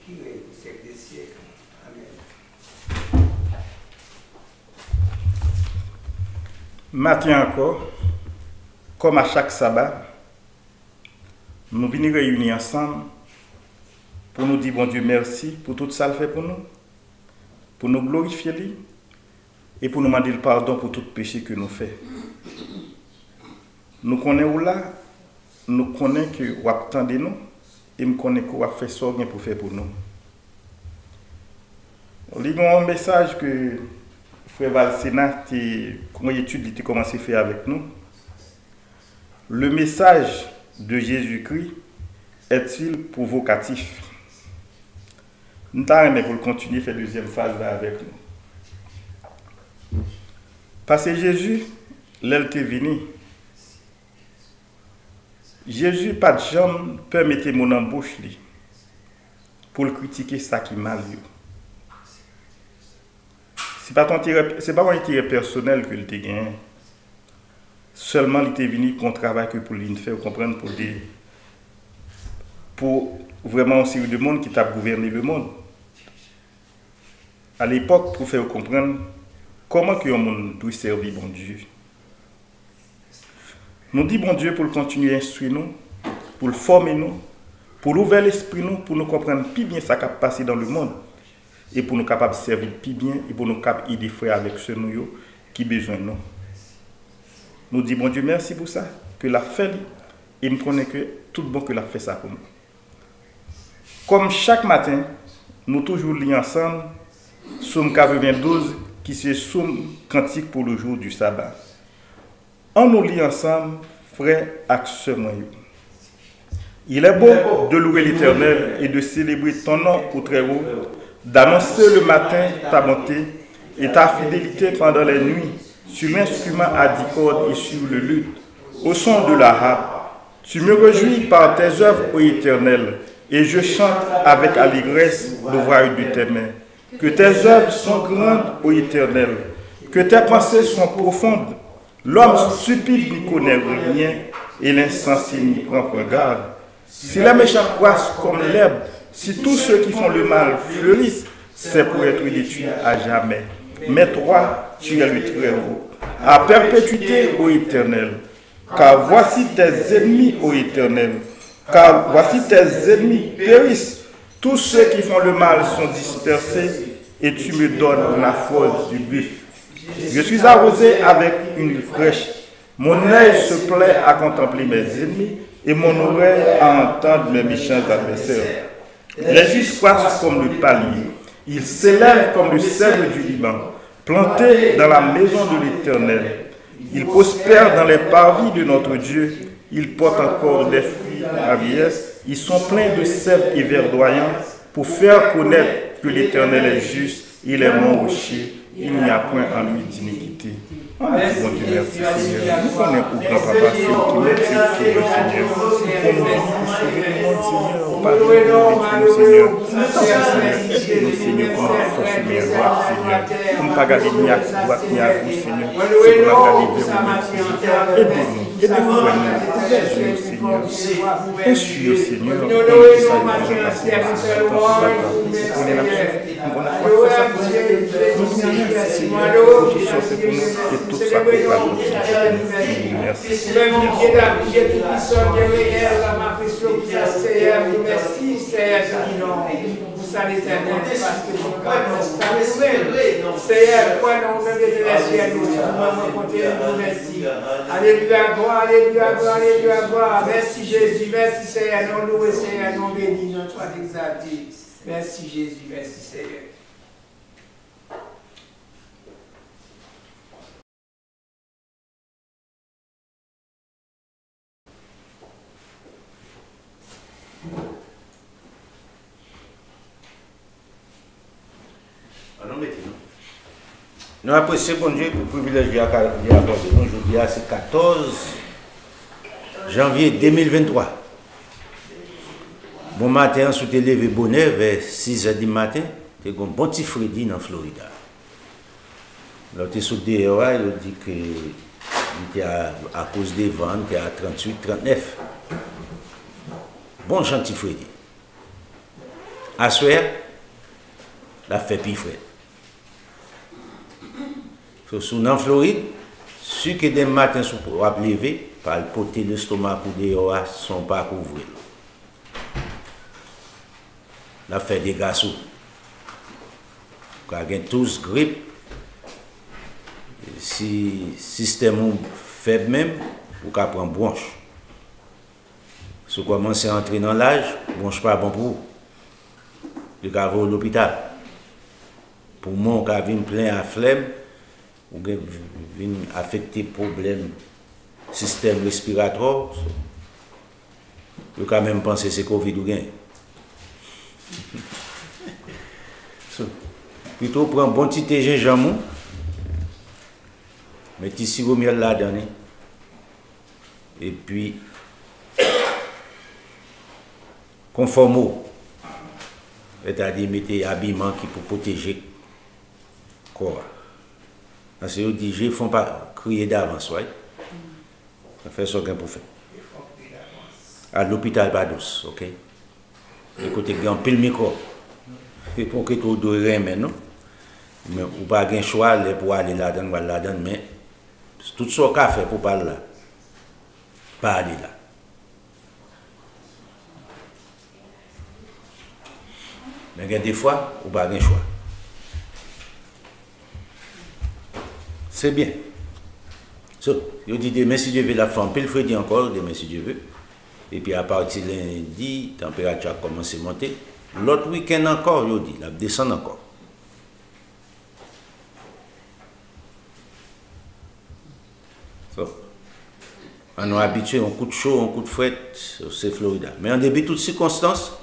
qui est au siècle des siècles. Amen. Matin encore, comme à chaque sabbat, nous venons réunir ensemble pour nous dire, bon Dieu, merci pour tout ça qu'il fait pour nous glorifier lui et pour nous demander le pardon pour tout péché que nous faisons. Nous connaissons là, nous connaissons que vous attendez nous et nous connaissons que vous fait ça pour faire pour nous. Il y a un message que Frère Valsénat, comme étude, il a commencé à faire avec nous. Le message de Jésus-Christ est-il provocatif? Nous allons continuer à faire la deuxième phase là avec nous. Parce que Jésus, l'elle est venu. Jésus, pas de jambe, permettez mon embauche pour le critiquer ça qui mal. Ce n'est pas un intérêt personnel que il a gagné. Seulement, il est venu pour un travail que pour lui faire, vous comprenez, pour vraiment aussi de monde qui t'a gouverné le monde. À l'époque, pour faire comprendre comment que le monde doit servir bon Dieu. Nous disons bon Dieu pour continuer à instruire nous, pour le former nous, pour l'ouvrir l'esprit nous, pour nous comprendre plus bien ce qui a passé dans le monde et pour nous capables de servir plus bien et pour nous capables d'aider frères avec ceux nous qui ont besoin de nous. Nous disons bon Dieu merci pour ça, que la fait et nous connaissons que tout bon que la fait ça pour nous. Comme chaque matin, nous toujours liés ensemble, Somme 92 qui c'est Somme cantique pour le jour du sabbat. On nous lit ensemble, frères et sœurs. Il est beau de louer l'Éternel et de célébrer ton nom au très haut, d'annoncer le matin ta bonté et ta fidélité pendant les nuits, sur l'instrument à 10 cordes et sur le luth, au son de la harpe. Tu me réjouis par tes œuvres, ô Éternel, et je chante avec allégresse l'ouvrage de tes mains. Que tes œuvres sont grandes, ô Éternel, que tes pensées sont profondes. L'homme stupide n'y connaît rien, et l'insensé n'y prend point garde. Si les méchants croissent comme l'herbe, si tous ceux qui font le mal fleurissent, c'est pour être détruits à jamais. Mais toi, tu es le très haut, à perpétuité, ô Éternel. Car voici tes ennemis, ô Éternel. Car voici tes ennemis périssent. Tous ceux qui font le mal sont dispersés, et tu me donnes la force du buffle. Je suis arrosé avec une fraîche. Mon œil se plaît à contempler mes ennemis et mon oreille à entendre mes méchants adversaires. Les justes croissent comme le palmier. Ils s'élèvent comme le cèdre du Liban, plantés dans la maison de l'Éternel. Ils prospèrent dans les parvis de notre Dieu. Ils portent encore des fruits à vieillesse. Ils sont pleins de sève et verdoyants pour faire connaître que l'Éternel est juste. Il est mon rocher. Il n'y a point en lui d'iniquité. Bon Dieu, merci Seigneur. Nous connaissons pour grand-papa qui met sur le Seigneur. Pour nous venir pour sauver le monde, Seigneur. Pas de nous, Seigneur. Nous, Seigneur, pour nous forcer mes droits, Seigneur. Pour ne pas garder ni à droite ni à gauche, Seigneur. C'est pour nous garder vers vous-même, Seigneur. Aidez-nous, aidez-nous, Seigneur. Insuis, Seigneur. Pour nous qui savons nous passer dans ce temps, pour nous la nous connaissons ça pour nous. Merci Seigneur. Tout ça c'est pour nous et tout ça pour nous. Merci. Merci Seigneur. Ça l'éternel, parce que mon cœur nous Seigneur, quoi non, même de la chair, nous nous merci. Alléluia, gloire, alléluia, gloire, alléluia, gloire. Merci Jésus, merci Seigneur, non loué Seigneur, non béni, non soit exalté. Merci Jésus, merci Seigneur. Nous apprécions bon Dieu pour le privilège de accorder nous aujourd'hui, c'est 14 janvier 2023. Bon matin, on s'est levé bonheur vers 6 h du matin. C'est un bon petit Freddy dans Florida. L'autre sous dehors, il dit que il était à cause des vents, il était à 38, 39. Bon gentil Freddy. À soir, la fait plus frais. Sous en Floride, ceux qui des matins sont pour lever, par le poter l'estomac ou des oas sont pas couverts. La fait des garçons. Quand ils ont tous grippe, si le système faible même, vous pouvez prendre bronche. Si vous commencez à entrer dans l'âge, bronche pas bon pour vous. Vous pouvez aller à l'hôpital. Pour moi, quand vous plein à flemme, vous avez affecté problème système respiratoire, vous quand même penser que c'est Covid ou bien. Plutôt prendre un bon petit thé gingembre, mettez sirop miel là-dedans, et puis conforme, c'est-à-dire mettez habillement qui peut protéger le corps. Parce que les DJ ne font pas crier d'avance, ouais. Ça fait ce qu'on peut faire. À l'hôpital, pas douce, ok? Écoutez, il y a un pile micro. Et pour que tout doit rien, non? Mais vous n'avez pas de choix pour aller là-dedans, mais tout ce qu'on a fait pour parler là, pas aller là. Mais il y a des fois, vous n'avez pas de choix. C'est bien. Je dis demain si Dieu veut la femme, puis il faut dire encore demain si Dieu veut. Et puis à partir de lundi, la température a commencé à monter. L'autre week-end encore, je dis, la descend encore. On est habitué, un coup de chaud, un coup de fret, c'est Florida. Mais en début de toutes circonstances,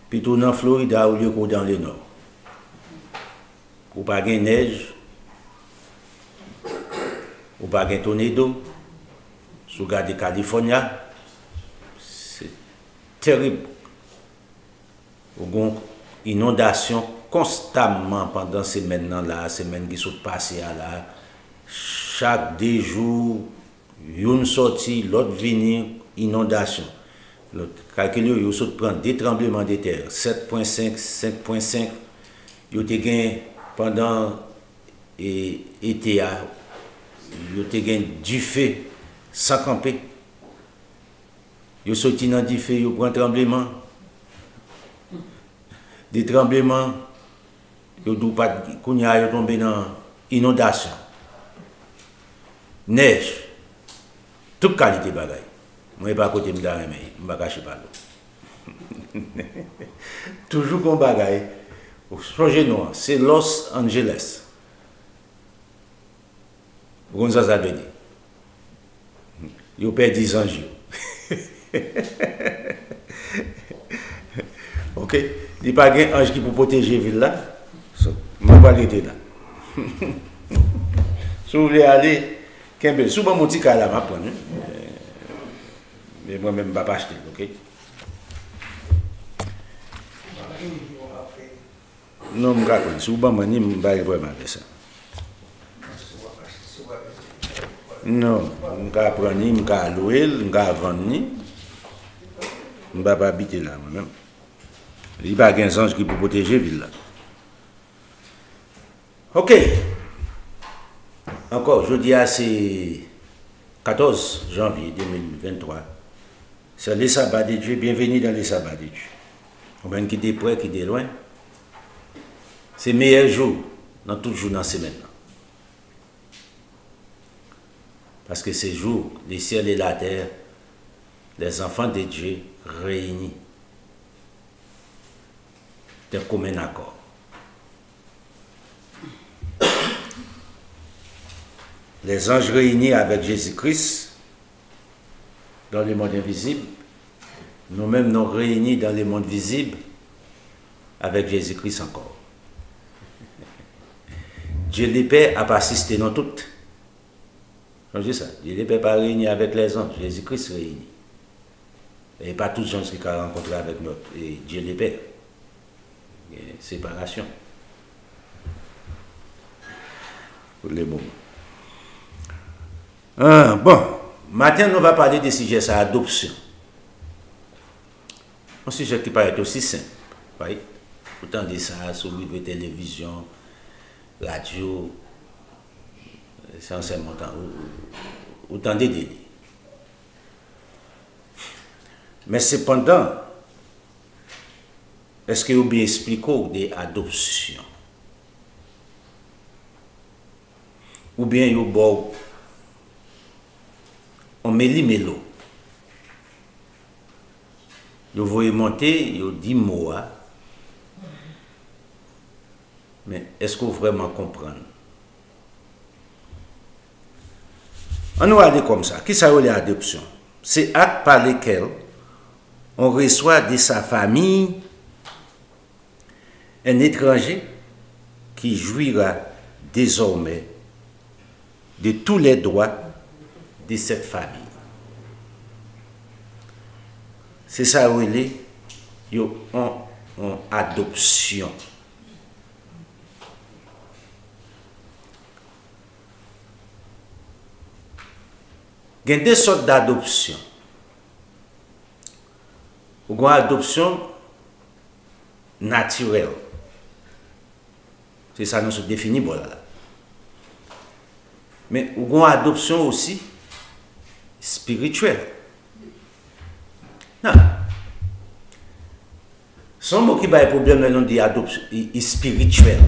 plutôt dans Florida au lieu que dans le nord. Ou pas de neige, ou pas de tornado, si vous regardez Californie, c'est terrible. Vous avez une inondation constamment pendant ces semaines-là, ces semaines qui sont passées là. Chaque 2 jours, une sortie, l'autre venir, inondation. Calculez, vous saute prendre des tremblements de terre, 7.5, 5.5. Vous avez gagné pendant l'été, vous avez gagné du feu sans camper. Vous sorti dans du feu, vous prenez un tremblement. Des tremblements, vous ne tombé dans inondation. Neige, toute qualité de bagaille. Moi, je ne suis pas à côté de moi, je ne vais pas cacher pas l'eau. Toujours comme bagaille. Changez-nous, c'est Los Angeles. Vous comprenez ça veut dire? Vous perdez 10 ans. Ok? Il n'y a pas un ange qui peut protéger la ville là. Je ne vais pas arrêter là. Si vous voulez aller, si vous avez un petit cas là, je vais prendre. Mais moi-même, je ne vais pas acheter. Ok? Non, je ne vais pas prendre. Si vous avez un petit cas, je ne vais pas prendre ça. Non, je ne vais pas prendre, je ne vais pas louer, je ne vais pas vendre. Je ne vais pas habiter là moi-même. Il n'y a pas un ange qui peut protéger la ville là. Ok. Encore, je dis à c'est 14 janvier 2023. C'est les sabbats de Dieu. Bienvenue dans les sabbats de Dieu. On va qui est près, qui est loin. C'est le meilleur jour dans tout jour dans la semaine. Parce que ces jours, les ciels et la terre, les enfants de Dieu réunis d'un commun accord. Les anges réunis avec Jésus-Christ dans le monde invisible, nous-mêmes nous réunis dans le monde visible avec Jésus-Christ encore. Dieu le Père a assisté dans toutes. Je dis ça. Dieu le Père pas réuni avec les anges, Jésus-Christ réuni. Et pas tous les gens qui ont rencontré avec notre et Dieu le Père. Séparation. Pour les moments. Bon, maintenant nous allons parler des sujets sur l'adoption. Un sujet qui paraît aussi simple. Oui. Autant de ça, sur la télévision, radio, c'est enseignement, autant de délits. Mais cependant, est-ce que vous bien expliquez des adoptions? Ou bien vous bon, on met l'imelo. Vous voyez monter, vous dites mots. Mais est-ce que vous vraiment comprenez? On nous aller comme ça. Qui ça veut l'adoption? C'est acte par lesquels on reçoit de sa famille un étranger qui jouira désormais de tous les droits de cette famille. C'est ça où il est, en adoption. Il y a deux sortes d'adoption. Il y a une adoption naturelle. C'est ça nous se définit bon là. Mais il y a une adoption aussi spirituelle. Non. Son mot qui va un problème là, non dit adoption spirituelle.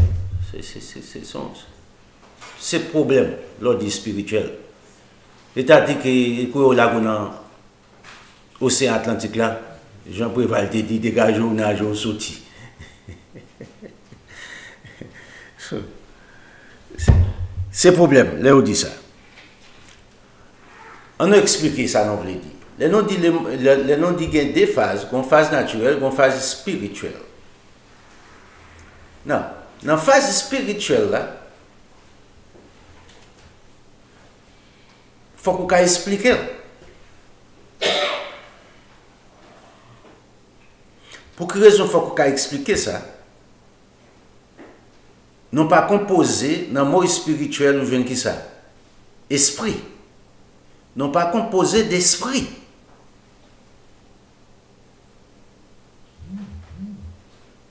C'est problème lors du spirituel. C'est-à-dire que pour l'océan Atlantique là, Jean Préval te dit dégage ou nage ou sauti. C'est problème, là on dit ça. On a expliqué ça, on veut dire. Les noms disent qu'il y a deux phases, une phase naturelle, une phase spirituelle. Non, dans la phase spirituelle là, il faut qu'on explique. Pour quelle raison il faut qu'on explique ça? Non pas composé dans le mot spirituel, nous venons qui ça? Esprit. Non pas composé d'esprit.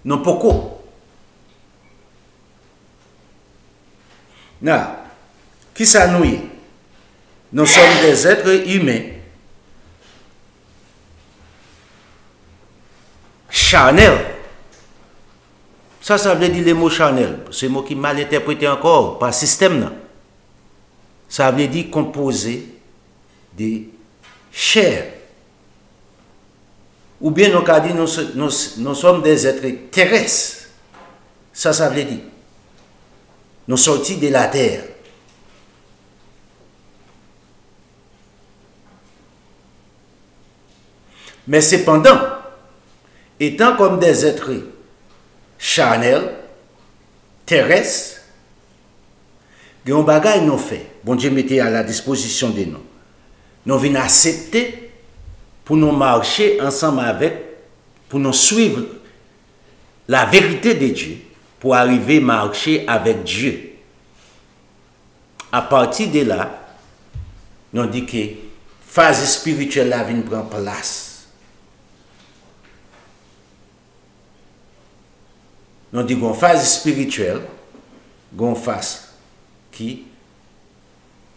Non pourquoi? Non. Qui ça nous est? Nous sommes des êtres humains. Charnel. Ça veut dire le mot charnel. C'est un mot qui est mal interprété encore par le système. Non? Ça veut dire composé de chair. Ou bien nous sommes des êtres terrestres. Ça veut dire. Nous sortis de la terre. Mais cependant, étant comme des êtres charnels, terrestres, il y a un bagage nous fait. Bon Dieu mettait à la disposition de nous. Nous venons accepter pour nous marcher ensemble avec, pour nous suivre la vérité de Dieu, pour arriver à marcher avec Dieu. À partir de là, nous dit que la phase spirituelle là vient prendre place. Nous dit qu'on phase spirituelle, qu'on phase qui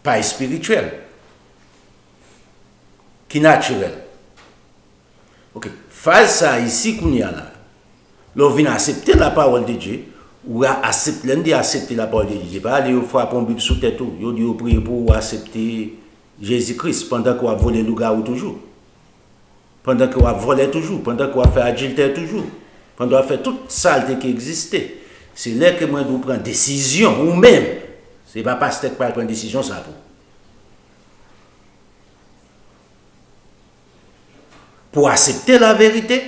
pas spirituelle, qui naturelle. Ok, phase ça ici qu'on y a là. L'on vient accepter la parole de Dieu ou accepter la parole de Dieu. Pas aller frapper un Bible sous tête tout. Yo dit prier pour accepter Jésus-Christ pendant qu'on a volé le loup-garou toujours. Pendant qu'on a volé toujours, pendant qu'on a fait adultère toujours. Pendant qu'on a fait toute saleté qui existait. C'est là que moi je prends décision ou même. C'est pas pasteur qui prend décision ça pour accepter la vérité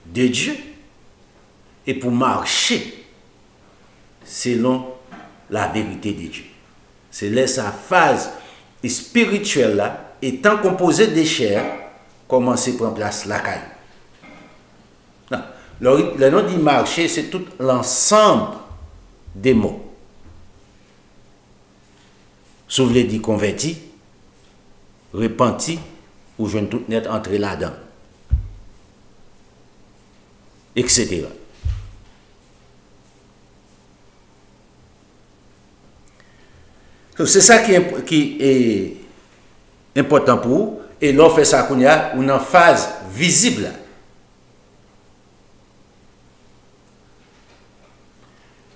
de Dieu et pour marcher selon la vérité de Dieu. C'est là sa phase spirituelle là, étant composée de chair, commencer à prendre place la caille. Le nom dit marcher, c'est tout l'ensemble des mots. Sauf les dit converti, repenti, ou je ne tout net entrer là-dedans, etc. C'est ça qui est important pour vous. Et l'on fait ça qu'on y a une phase visible.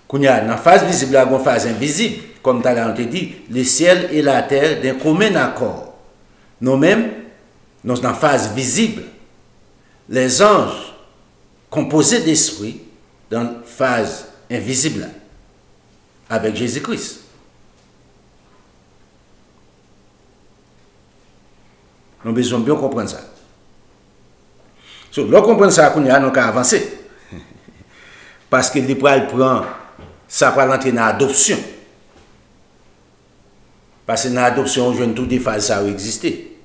Qu'on y a une phase visible, une phase invisible. Comme tu as dit, le ciel et la terre d'un commun accord. Nous-mêmes, dans une phase visible, les anges composés d'esprit dans une phase invisible avec Jésus-Christ. Nous avons besoin de bien comprendre ça. Lorsqu'on comprend ça, nous avons avancé. Parce que l'Épreuve prend, ça va l'entrer dans l'adoption. Parce que dans l'adoption, on joue toutes les phases ça exister.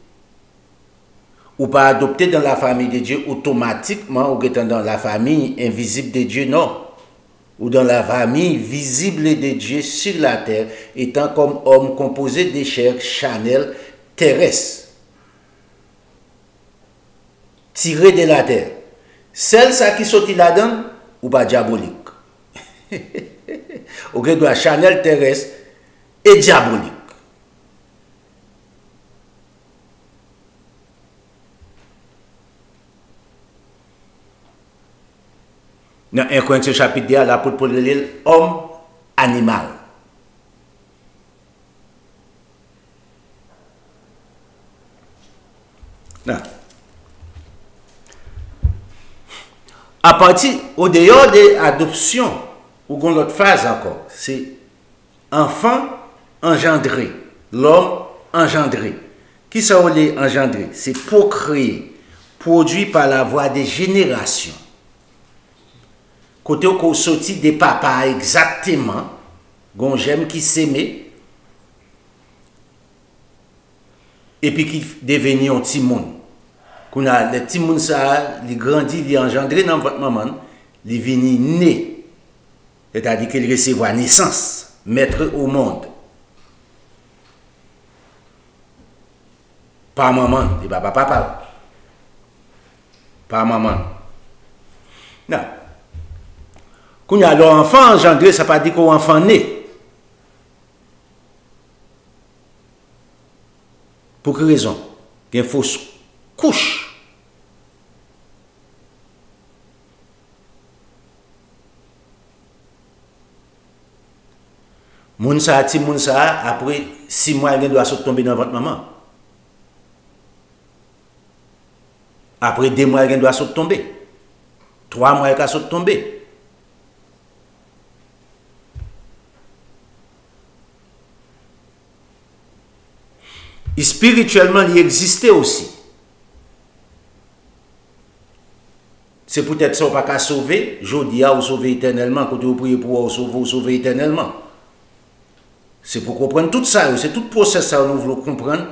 Ou pas adopter dans la famille de Dieu automatiquement, ou étant dans la famille invisible de Dieu, non. Ou dans la famille visible de Dieu sur la terre, étant comme homme composé de chair charnelle terrestre. Tiré de la terre. Celle ça qui sortit là-dedans, ou pas diabolique. Ou que doit charnel terrestre et diabolique. Dans 1 Corinthiens chapitre 2, l'apôtre Paul dit homme animal. Non. À partir, au dehors de l'adoption, ou qu'on l'autre phase encore, c'est enfant engendré, l'homme engendré. Qui ça veut engendré? C'est procréé, produit par la voie des générations. Côté qu'on sortit des papas exactement, qu'on j'aime qui s'aimait, et puis qui devenait un petit monde. Qu'on a les petits moun ça, il grandit, il engendré dans votre maman, il vient né. C'est-à-dire qu'il recevait naissance, mettre au monde. Pas maman, et papa. Pas maman. Non. Quand il y a l'enfant engendré, ça ne veut pas dire qu'on enfant né. Pour quelle raison? Il y a une fausse couche. Mounsa, après 6 mois, il doit tomber dans votre maman. Après 2 mois, il doit tomber. 3 mois, il doit tomber. Et spirituellement, il existait aussi. C'est peut-être ça, pas qu'à sauver. Jodia, ou sauver éternellement. Quand vous priez pour vous sauver éternellement. C'est pour comprendre tout ça. C'est tout le processus que nous voulons comprendre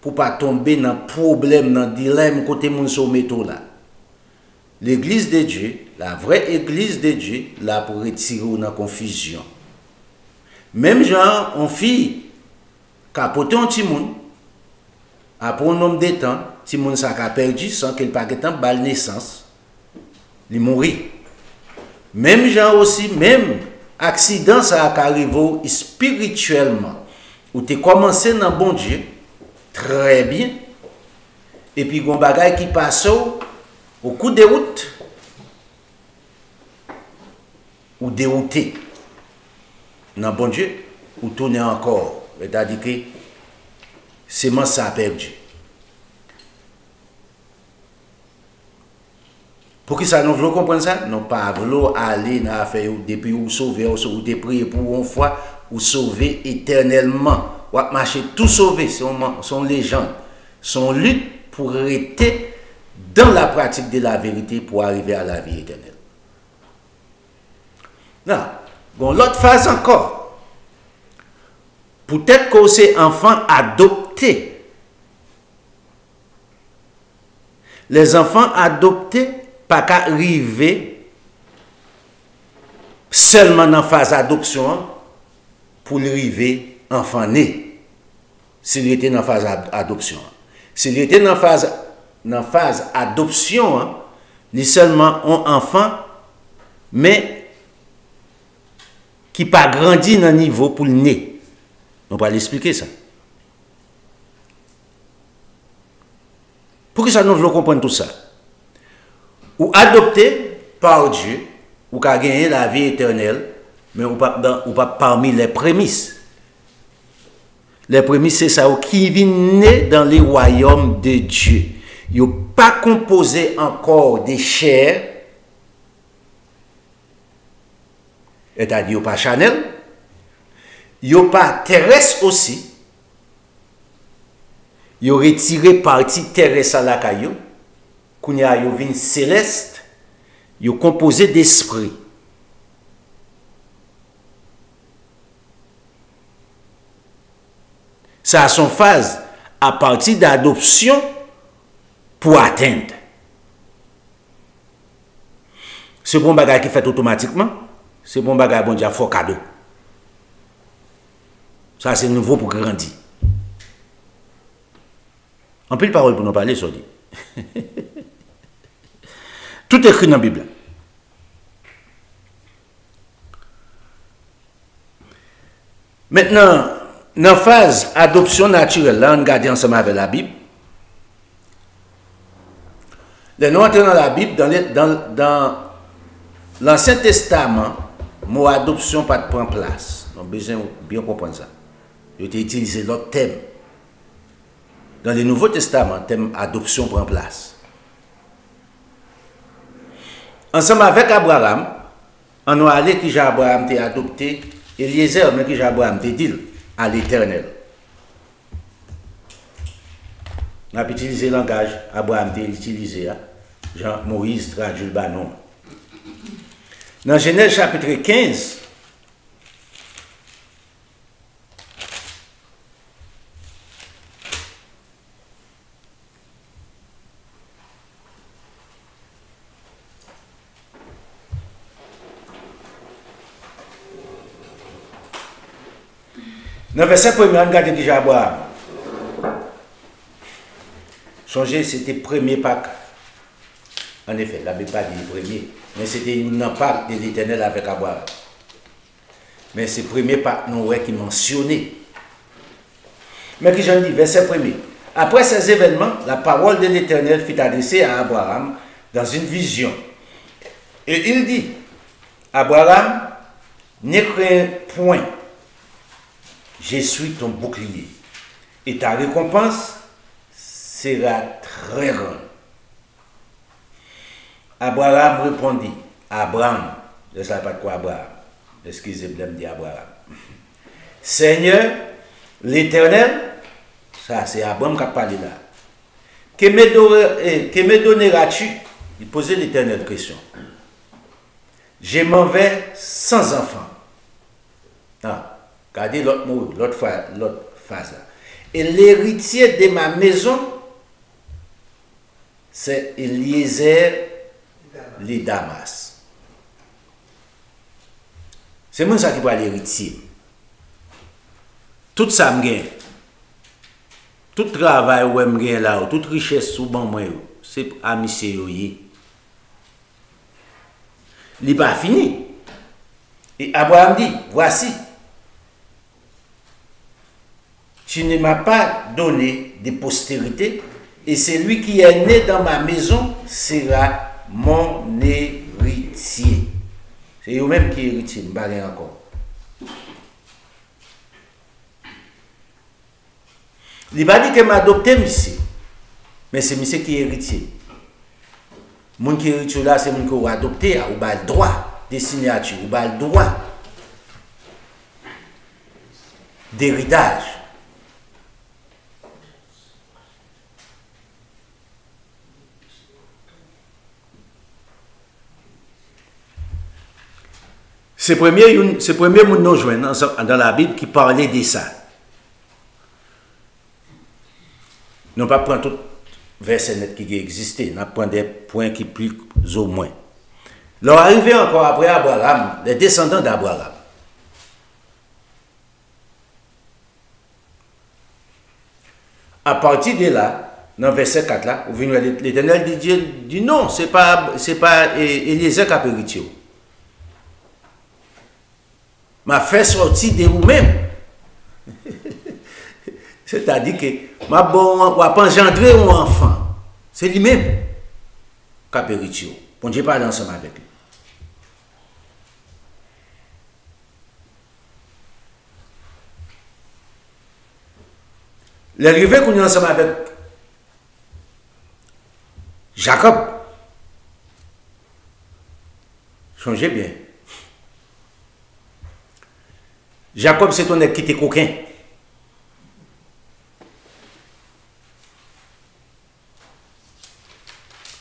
pour ne pas tomber dans le problème, dans le dilemme côté moun so métaux là. L'église de Dieu, la vraie église de Dieu, là pour retirer dans la confusion. Même genre, on fille capoter un petit monde. Après un nombre de temps, si moun sa a perdu sans qu'il pas de temps balle naissance, il mourit. Même gens aussi, même accident ça arrive spirituellement, où tu commencé dans bon Dieu très bien, et puis gon bagay qui passe au coup de route ou dérouté dans bon Dieu ou tourner encore, c'est-à-dire que c'est moi ça a perdu. Pour que ça nous voulons comprendre ça, non pas voulons aller dans l'affaire depuis ou sauver ou te prier pour une fois ou sauver éternellement ou marcher tout sauver, son légende, son lutte pour rester dans la pratique de la vérité pour arriver à la vie éternelle. Non, bon l'autre phase encore. Peut-être que c'est enfants adoptés. Les enfants adoptés pas qu'à arriver seulement dans la phase d'adoption pour arriver enfant né. S'il était dans la phase d'adoption. S'il était dans la phase adoption, ni seulement un enfant, mais qui pas grandi dans le niveau pour le nez. On va l'expliquer ça. Pour que ça nous voulons comprendre tout ça. Ou adopté par Dieu, ou qu'a gagné la vie éternelle, mais ou pas parmi les prémices. Les prémices, c'est ça qui vient né dans les royaumes de Dieu. Ils n'ont pas composé encore des chairs, c'est-à-dire pas Chanel, ils n'ont pas terrestre aussi. Ils ont retiré partie terrestre à la caillou, qu'on a eu céleste, ils ont composé d'esprit. Ça a son phase à partir d'adoption pour atteindre. C'est bon bagage qui fait automatiquement, c'est bon bagage bon Dieu faut cadeau. Ça c'est nouveau pour grandir. En plus de parole pour nous parler, ça dit. Tout est écrit dans la Bible. Maintenant, dans la phase adoption naturelle, là, on regarde ensemble avec la Bible. Nous entrons dans la Bible, dans l'Ancien Testament, le mot adoption pas de prendre place. On a besoin de bien comprendre ça. Il a utilisé l'autre thème. Dans le Nouveau Testament, le thème adoption prend place. Ensemble avec Abraham, on a allé qui Abraham t'a adopté, Eliezer, mais qui Abraham t'a dit à l'Éternel. On a utilisé le langage, Abraham t'a utilisé, Jean Moïse traduit le banon. Dans Genèse chapitre 15, dans le verset 1er, on regarde déjà Abraham. Songez, c'était le premier Pâques. En effet, la Bible pas dit le premier, mais c'était une Pâques de l'Éternel avec Abraham. Mais c'est le premier Pâques Noé qui mentionnait. Mais qui j'en dis, verset 1er. Après ces événements, la parole de l'Éternel fut adressée à Abraham dans une vision. Et il dit, Abraham, ne crains point. Je suis ton bouclier, et ta récompense sera très grande. Abraham répondit, Abraham, je ne sais pas de quoi Abraham, excusez-moi de dire Abraham. Seigneur, l'Éternel, ça c'est Abraham qui a parlé là. Que me donneras-tu? Il posait l'Éternel question. Je m'en vais sans enfant. Ah. Regardez l'autre mot, l'autre phase là. Et l'héritier de ma maison, c'est Eliezer les Damas. C'est moi ça qui va l'héritier. Tout ça me gagne. Tout travail où me gagne là, toute richesse sous bon moi, c'est à monsieur yoye. Il n'est pas fini. Et Abraham dit, voici. Tu ne m'as pas donné de postérité, et celui qui est né dans ma maison sera mon héritier. C'est eux-mêmes qui sont héritiers, je ne sais pas encore. Il va dire que m'a adopté monsieur, mais c'est monsieur qui est héritier. Mon qui est héritier là, c'est mon qui a adopté, ou a le droit de signature, ou a le droit d'héritage. C'est le premier mot nous joindre dans la Bible qui parlait de ça. Nous ne pas prendre tout verset net qui existait, nous prendre des points qui plus au moins. Leur arrivé encore après Abraham, les descendants d'Abraham. À partir de là, dans verset 4 là, l'Éternel dit Dieu dit non, c'est pas Eliezer qui a hérité. M'a fait sortir de vous-même. C'est-à-dire que ma bon, on va pas engendrer un enfant. C'est lui-même qui a péritio. Bon Dieu parle ensemble avec lui. L'arrivée qu'on est ensemble avec Jacob. Changez bien. Jacob, c'est ton qui était coquin.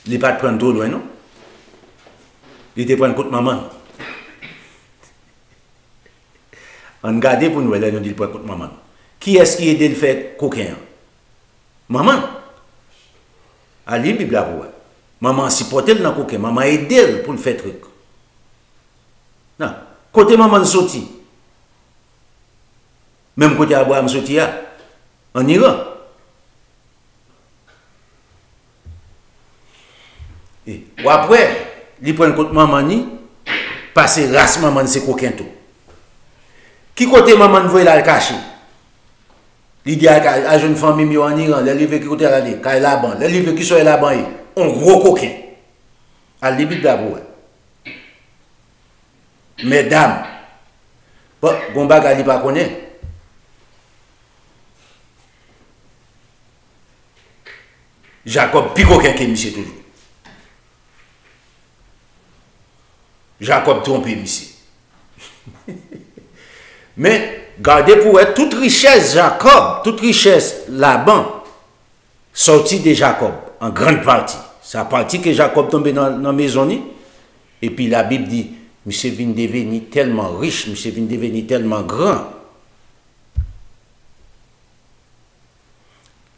Il n'est pas de prendre trop loin, non? Il était prendre contre maman. On garde pour nous, nous dit prendre contre maman. Qui est-ce qui aide le faire coquin? Maman. Allez, Bible pour maman supporte le coquin, maman aide pour le faire truc. Non, côté maman sorti. Même côté Abraham sorti en Iran. Et après, il prend côté maman ni passer race maman c'est coquin tout. Qui côté maman voit la cacher? Il dit à une jeune famille en Iran, les livres qui côté aller, quand la ban, les livres qui sont là-bas, un gros coquin. À l'ébit d'abord. Mesdames, bon bagage pas connaît. Jacob plus coquin que monsieur toujours. Jacob trompé monsieur. Mais gardez pour être toute richesse Jacob, toute richesse Laban sorti de Jacob en grande partie. C'est la partie que Jacob tombé dans la maison. Et puis la Bible dit, monsieur vient devenir tellement riche, monsieur vient devenir tellement grand.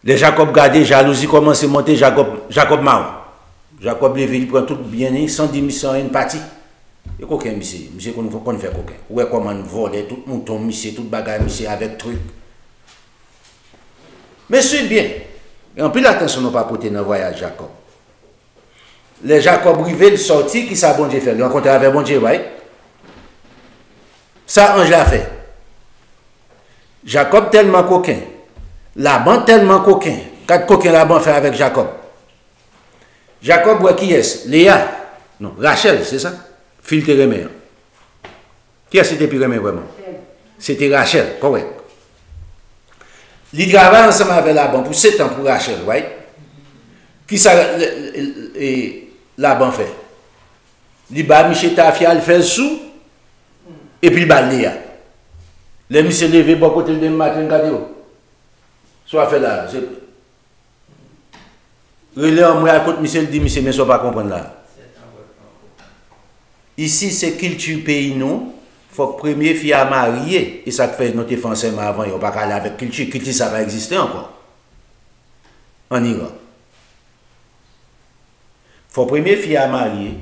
Les Jacob gardé, jalousie commence à monter, Jacob marre. Jacob levé, il prend tout bien, 110 000 une partie. Et coquin, monsieur qu'on fait coquin. Ouais, comment voler, tout mouton, monsieur, tout bagage, monsieur, avec truc. Mais c'est bien. Et en plus, l'attention n'a pas porté dans le voyage Jacob. Les Jacob rivé, sorti, qui ça bon Dieu fait? Il rencontre avec bon Dieu, ouais. Ça, Ange l'a fait. Jacob tellement coquin. Laban tellement coquin. Quatre coquins Laban fait avec Jacob. Jacob, ouais, qui est-ce? Léa. Non, Rachel, c'est ça? Fille de Rémé. Qui est-ce qui était plus Rémé vraiment? C'était Rachel, correct. Il travaille ensemble avec Laban pour 7 ans pour Rachel, right? Qui ça Laban fait? Il bat Michel Tafia, il fait le sou, et puis il bat Léa. Les Michel levé, bon côté de matin, regardez. Soit fait là. Relais en moi à côté, Michel dit, Michel, mais ça pas comprendre là. Ici, c'est culture pays, non? Il faut que premier fille à marier. Et ça fait notre français avant, il n'y a pas qu'à aller avec culture. Culture, ça va exister encore. En Iran. Il faut premier fille à marier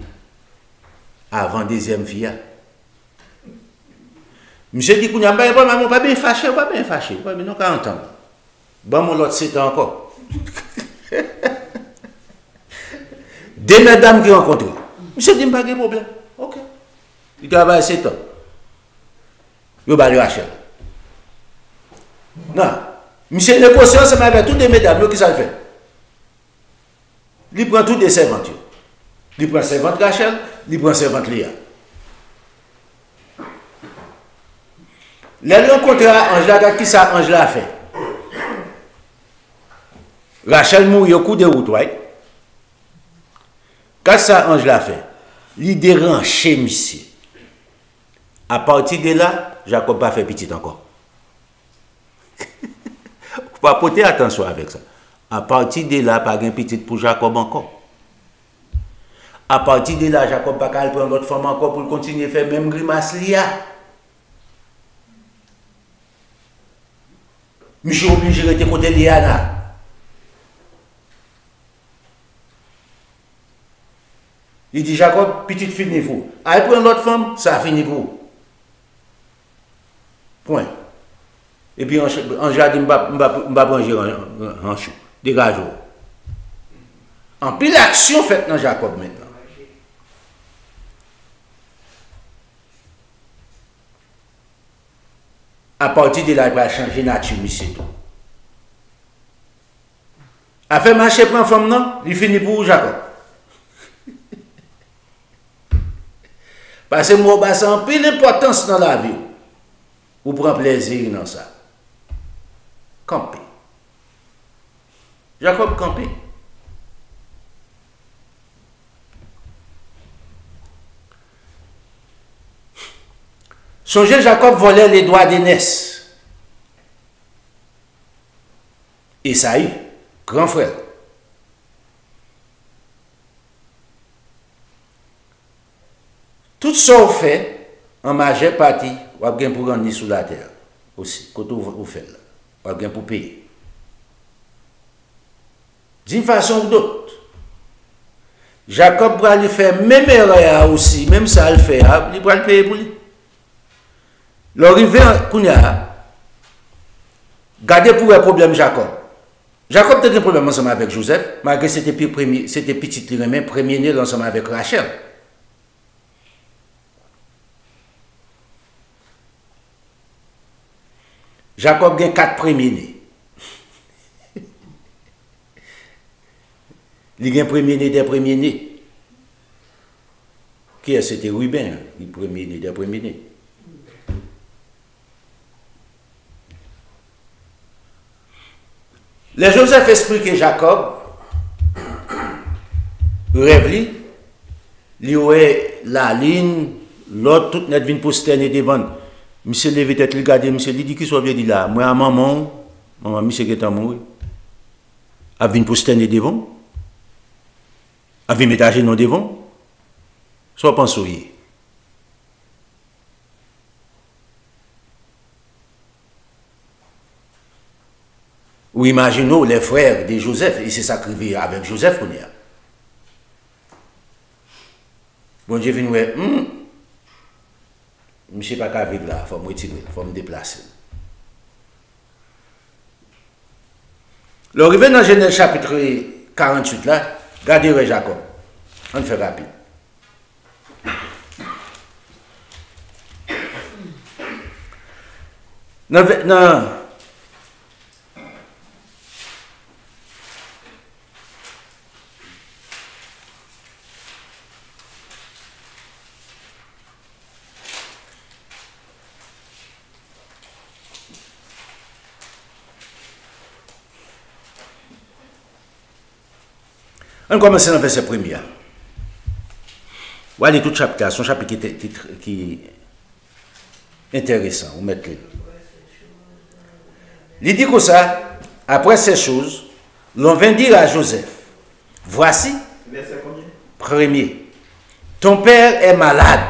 avant deuxième fille. Monsieur dit qu'on n'a pas bien fâché, pas bien fâché. Mais non, qu'à entendre. Bon, mon l'autre, c'est encore. Des mesdames qui rencontrent. Monsieur dit, pas de problème. Ok. Il travaille 7 ans. Il va aller acheter. Non. Monsieur négocie ensemble avec toutes les mesdames qui ça fait. Il prend toutes les servantes. Il prend servante Rachel, il prend servante Léa. Les rencontres Angela, qui ça Angela a fait? Rachel mourit au coup de route, ouais. Qu'est-ce que ça Angela a fait? Il dérange monsieur. À partir de là, Jacob n'a pas fait petit encore. Il ne faut pas porter attention avec ça. À partir de là, pas de petit pour Jacob encore. À partir de là, Jacob n'a pas prendre l'autre femme encore pour continuer à faire même grimace lia. Monsieur obligé de rester côté Liana. Il dit, Jacob, petite fini vous. Allez prendre l'autre femme, ça a fini vous. Point. Et puis, en jardin, je ne vais pas manger en chou. Dégage. En pile l'action faite dans Jacob maintenant. À partir de là, il va changer nature, monsieur tout. A fait marcher pour une femme, non? Il finit pour Jacob. Parce que moi, ça a un peu d'importance dans la vie. Ou prendre plaisir dans ça. Camper. Jacob camper. Songez, Jacob volait les doigts d'Énès. Esaïe, grand frère. Tout ça on fait, en majeure partie, on a bien pour gagner sous la terre. Aussi, quand on fait là. On a bien pour payer. D'une façon ou d'autre. Jacob va lui faire même erreur aussi, même ça le fait, il va le payer pour lui. L'arrivée qu'on a, gardez pour un problème Jacob. Jacob a un problème ensemble avec Joseph, malgré que c'était petit premier né ensemble avec Rachel. Jacob a 4 premiers nés. Il a un premier né des premiers nés. Qui est c'était Ruben, le premier né des premiers nés. Le Joseph explique Jacob, rêve lui, la ligne, l'autre tout net vient pour se tenir devant. Monsieur levé tête, regardez, monsieur dit qui soit bien dit là. Moi, à maman, monsieur qui est en mort, a vient pour se tenir devant, a vient mettre à genoux devant, soit penser. Ou imaginons les frères de Joseph, ils se sacrifient avec Joseph qu'on est. Bon Dieu vient dire, je ne sais pas qu'à vivre là, il faut me retirer, il faut me déplacer. L'arrivée dans Genèse chapitre 48 là, regardez Jacob. On fait rapide. Non. On commence dans le verset premier. Voilà tout chapitre, son chapitre qui est intéressant. Vous mettez. Il dit comme ça, après ces choses, l'on vint dire à Joseph, voici, premier, ton père est malade.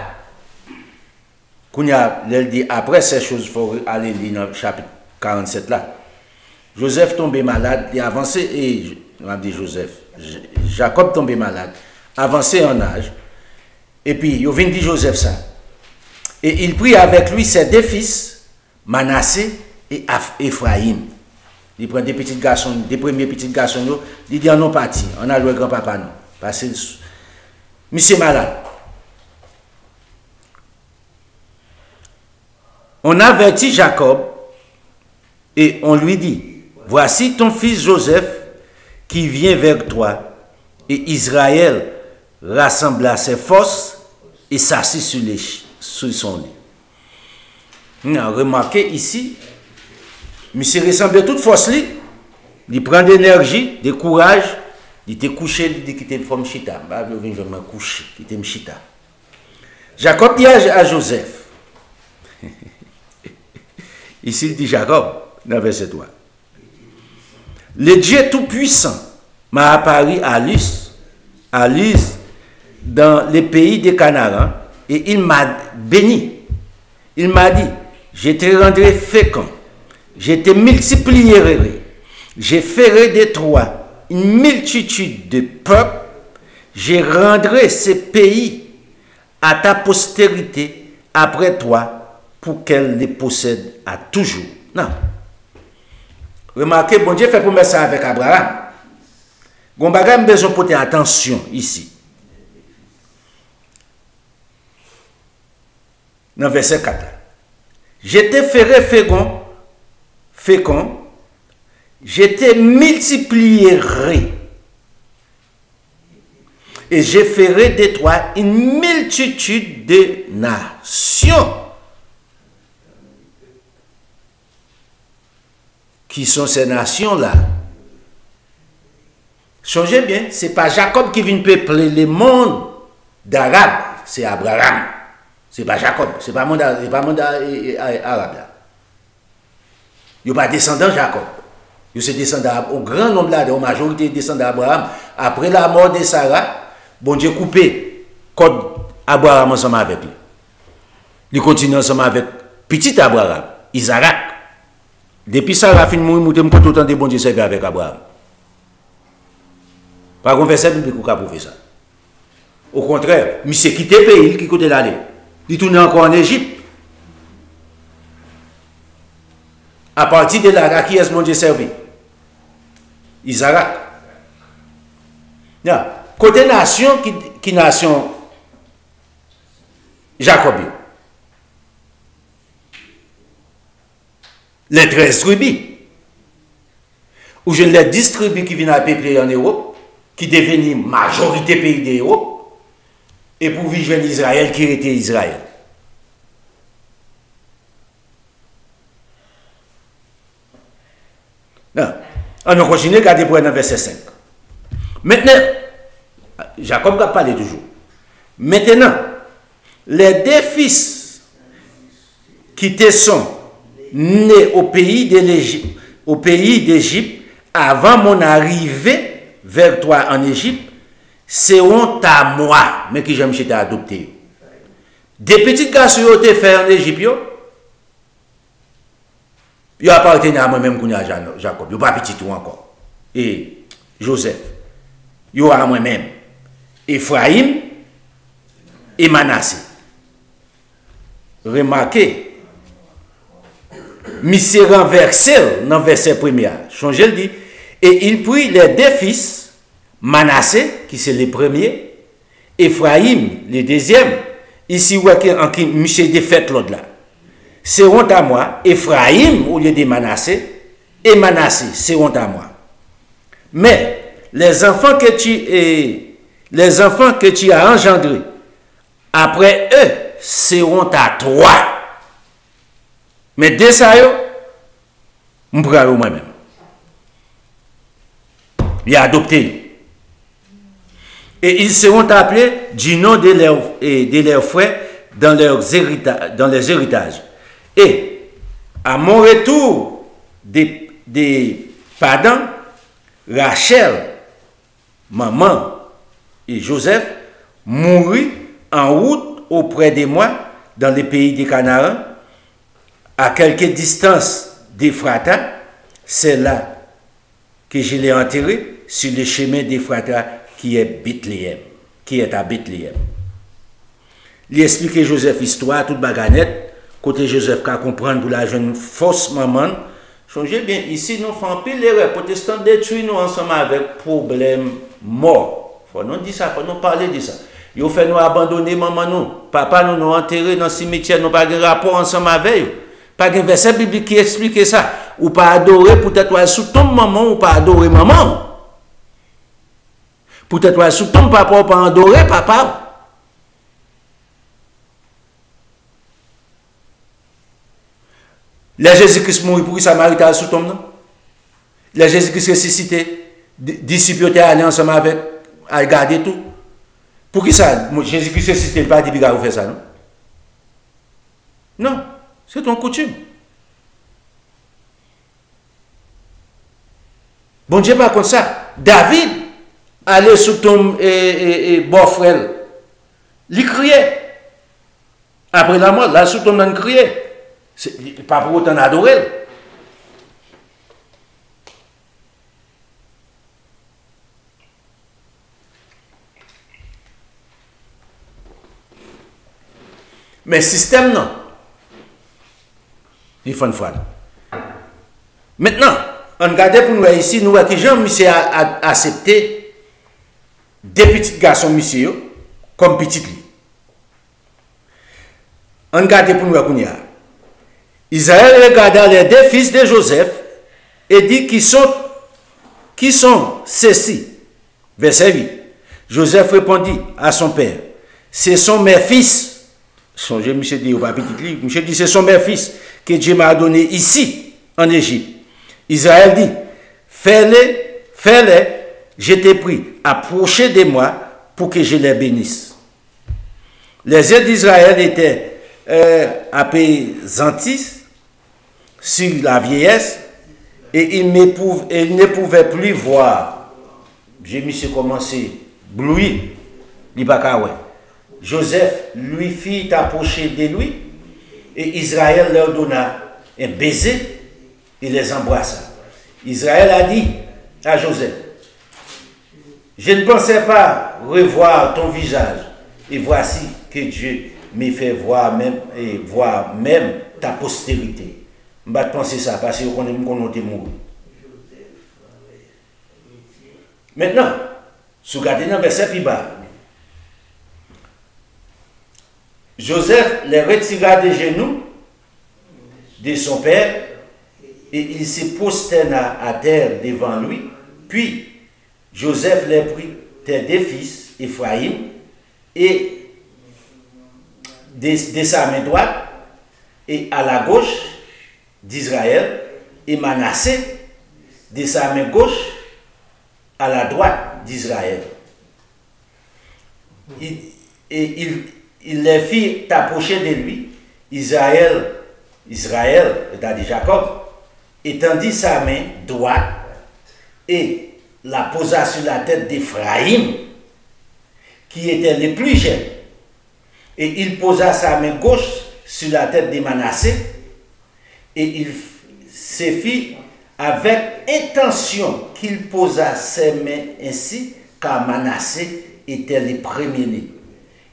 Il dit, après ces choses, il faut aller lire dans le chapitre 47 là. Joseph tombé malade, il a avancé, et on a dit Joseph, Jacob tombé malade, avancé en âge, et puis il vient dire Joseph ça. Et il prit avec lui ses deux fils, Manassé et Ephraïm. Il prend des petits garçons, des premiers petits garçons, il dit non parti, on a le grand-papa non, parce que monsieur malade. On avertit Jacob et on lui dit, voici ton fils Joseph qui vient vers toi, et Israël rassembla ses forces et s'assit sur son lit. Non, remarquez ici, monsieur ressemble à toute force, il prend de l'énergie, de courage, il était couché, il dit qu'il était comme chita. Il vient me coucher, il était chita. Jacob dit à Joseph, ici il dit Jacob, dans verset 3. Le Dieu Tout-Puissant m'a apparu à Luz, dans le pays de Canaan, et il m'a béni. Il m'a dit, je te rendrai fécond, je te multiplierai, je ferai de toi une multitude de peuples, je rendrai ce pays à ta postérité après toi pour qu'elle les possède à toujours. Non. Remarquez, bon Dieu fait promesse avec Abraham. Gombaga a besoin de porter attention ici. Dans verset 4. Je te ferai fécond, Je te multiplierai et je ferai de toi une multitude de nations. Qui sont ces nations-là? Songez bien, ce n'est pas Jacob qui vient peupler le monde d'Arabe, c'est Abraham. Ce n'est pas Jacob, ce n'est pas le monde arabe là. Il n'y a pas descendant Jacob. Il y a descendant au grand nombre là, la majorité descendant d'Abraham. Après la mort de Sarah, bon Dieu coupé code Abraham ensemble avec lui. Il continue ensemble avec petit Abraham, Isaac. Depuis Sarah fin mourir, je suis autant de bon Dieu servir avec Abraham. Par contre, verset biblique qui a prouvé ça. Au contraire, il s'est quitté le pays, qui côté d'aller. Il tourne encore en Égypte. À partir de là, à qui est-ce que mon Dieu servi? Isaac. Côté nation, qui nation Jacob. Les 13 tribus. Ou je les 10 tribus qui viennent à peupler en Europe, qui deviennent majorité pays d'Europe, et pour vivre en Israël qui était Israël. Non. On continue à regarder pour le verset 5. Maintenant, Jacob a parlé toujours. Maintenant, les deux fils qui te sont nés au pays d'Égypte, avant mon arrivée vers toi en Égypte, seront à moi, mais que j'aime j'étais adopté. Des petits garçons qui ont été faits en Égypte, ils appartiennent à moi-même qu'on a Jacob, ils ne sont pas petits tout encore. Et Joseph, ils sont à moi-même. Ephraim et Manassé. Remarquez, il s'est renversé dans le verset premier. Changez le dit. Et il prit les deux fils, Manassé, qui c'est le premier, Ephraim, le deuxième. Ici, où il s'est défait l'autre là. Seront à moi, Ephraim au lieu de Manassé, et Manassé seront à moi. Mais les enfants que tu as engendrés, après eux, seront à toi. Mais dès ça, je vais moi-même. Il a adopté. Et ils seront appelés du nom de leurs frères dans les héritages. Et à mon retour des Padan, Rachel, maman et Joseph mourut en route auprès de moi dans le pays des Canaan, à quelque distance d'Ephrata. C'est là que je l'ai enterré, sur le chemin d'Ephrata qui est Bethléem, qui est à Bethléem. Il explique Joseph histoire, toute baganette, côté Joseph qui comprendre pour la jeune fausse maman. Changez bien, ici nous faisons pile l'erreur, protestants détruisent nous ensemble avec problème mort. Faut nous dire ça, faut nous parler de ça. Ils fait nous abandonner maman nous, papa nous enterrer dans le cimetière, nous pas de rapport ensemble avec eux. Pas de verset biblique qui explique ça. Ou pas adorer, peut-être sous ton maman, ou pas adorer maman. Peut-être sous ton papa, ou pas adorer papa. Le Jésus-Christ mourit pour ça Samaritain sous ton nom. Le Jésus-Christ ressuscité, disciples étaient allés ensemble avec, à regarder tout. Pour qui ça, Jésus-Christ ressuscité, il pas dit que vous faites ça, non? Non. C'est ton coutume. Bon Dieu, pas comme ça. David allait sous ton beau-frère. Il criait. Après la mort, là, sous ton il criait. Pas pour autant adorer. Mais système, non. Il faut une fois. Maintenant, on regarde pour nous ici, nous voyons que Jean-Michel a accepté des petits garçons, monsieur, comme petits lits. On regarde pour nous, Israël regarda les deux fils de Joseph et dit qui sont ceux-ci? Verset 8. Joseph répondit à son père, ce sont mes fils. Songez, monsieur dit, monsieur dit, ce sont mes fils que Dieu m'a donné ici, en Égypte. Israël dit, fais-les, je t'ai pris, approchez de moi pour que je les bénisse. Les yeux d'Israël étaient apaisantis sur la vieillesse et il ne pouvait plus voir. J'ai mis ce commencé, blouir, Joseph lui fit approcher de lui et Israël leur donna un baiser et les embrassa. Israël a dit à Joseph, je ne pensais pas revoir ton visage et voici que Dieu me fait voir même ta postérité. Je ne vais pas penser ça parce qu'on est mort. Maintenant, si vous regardez dans le verset plus bas, Joseph les retira des genoux de son père et il se prosterna à terre devant lui. Puis Joseph les prit des deux fils, Ephraïm, et de sa main droite et à la gauche d'Israël, et Manassé de sa main gauche à la droite d'Israël. Il les fit approcher de lui, Israël, c'est-à-dire Jacob, étendit sa main droite et la posa sur la tête d'Ephraïm, qui était le plus jeune, et il posa sa main gauche sur la tête de Manassé, et il se fit avec intention qu'il posa ses mains ainsi, car Manassé était le premier-né.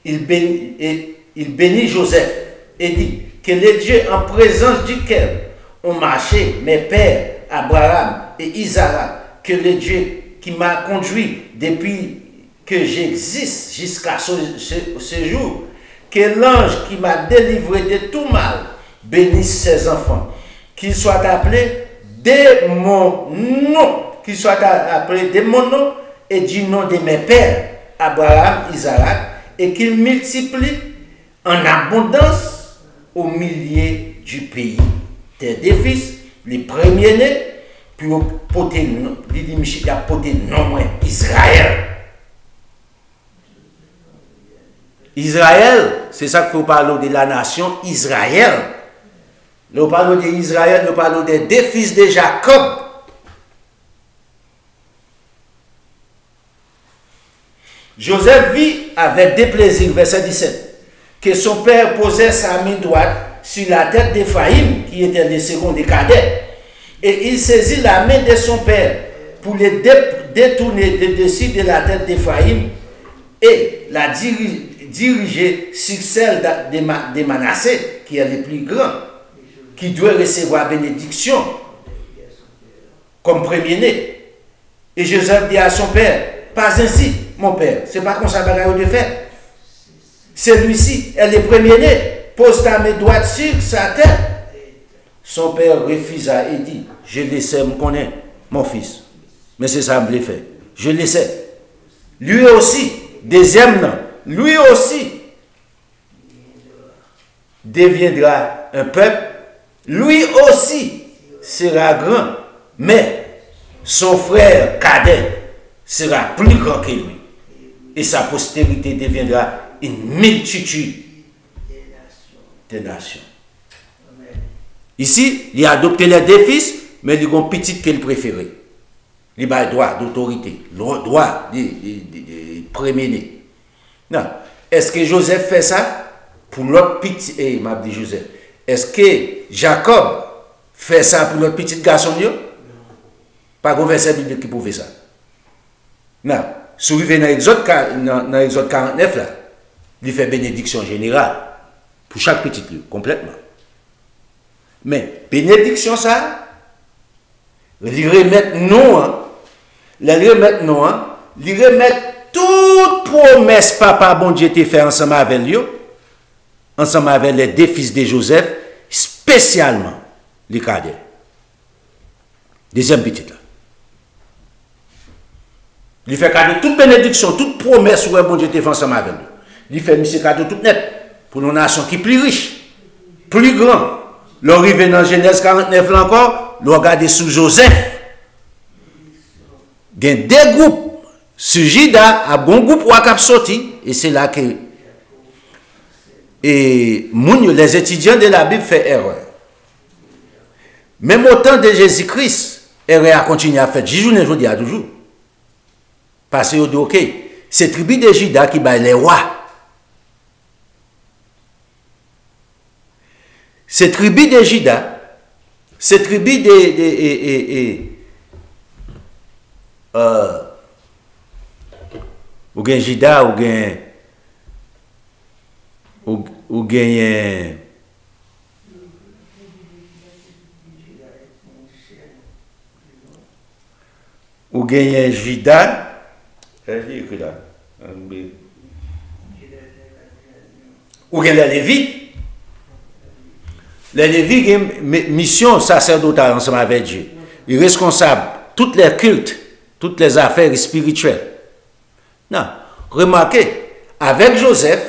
Il bénit Joseph et dit que le Dieu en présence duquel ont marché mes pères Abraham et Isaac, que le Dieu qui m'a conduit depuis que j'existe jusqu'à ce jour, que l'ange qui m'a délivré de tout mal bénisse ses enfants, qu'ils soient appelés de mon nom, et du nom de mes pères Abraham, Isaac, et qu'il multiplie en abondance au milieu du pays. Tes deux fils, les premiers-nés, puis porter nom Israël. Israël, c'est ça qu'il faut parler de la nation Israël. Nous parlons d'Israël, nous parlons des deux fils de Jacob. Joseph vit avec déplaisir, verset 17, que son père posait sa main droite sur la tête d'Ephraïm, qui était le second des cadets, et il saisit la main de son père pour le détourner de dessus de la tête d'Ephraïm et la diriger sur celle de Manassé, qui est le plus grand, qui doit recevoir bénédiction comme premier-né. Et Joseph dit à son père, pas ainsi, mon père, c'est pas comme ça bagaille de faire. Celui-ci est le premier-né, pose ta main droite sur sa tête. Son père refusa et dit, je le sais, me connais, mon fils. Mais c'est ça que je faire. Je le sais. Lui aussi, deuxième nom, lui aussi deviendra un peuple. Lui aussi sera grand, mais son frère cadet sera plus grand que lui. Et sa postérité deviendra une multitude de nations. Ici, il a adopté les deux fils, mais il a un petit qu'il préféré. Il a le droit d'autorité, le droit de premier-né. Non. Est-ce que Joseph fait ça pour l'autre petit? Eh, m'a dit Joseph. Est-ce que Jacob fait ça pour l'autre petit garçon? Pas de verset biblique qui pouvait ça. Non. Si vous venez dans Exode 49, là, il fait bénédiction générale pour chaque petit lieu, complètement. Mais bénédiction, ça, il remet non, il remet toute promesse papa bon Dieu t'a fait ensemble avec lui, ensemble avec les deux fils de Joseph, spécialement les cadets. Deuxième petit là. Il fait cadeau toute bénédiction, toute promesse où bon Dieu te fait ensemble avec nous. Il fait monsieur cadeau tout net pour une nation qui est plus riche, plus grand. L'arrivée dans Genèse 49 là encore, le regarder sous Joseph. Il y a des groupes. Sur Juda, a bon groupe qui a sorti et c'est là que les étudiants de la Bible font erreur. Même au temps de Jésus-Christ, erreur a continué à faire. J'y ne dis à toujours. Parce que dit ok, c'est tribu de Juda qui bat les rois. C'est tribu de Juda, c'est tribu ou gen Juda ou gen Juda, ou gen les Lévites. Les Lévites ont une mission sacerdotale ensemble avec Dieu. Ils sont responsables de tous les cultes, toutes les affaires spirituelles. Non, remarquez, avec Joseph,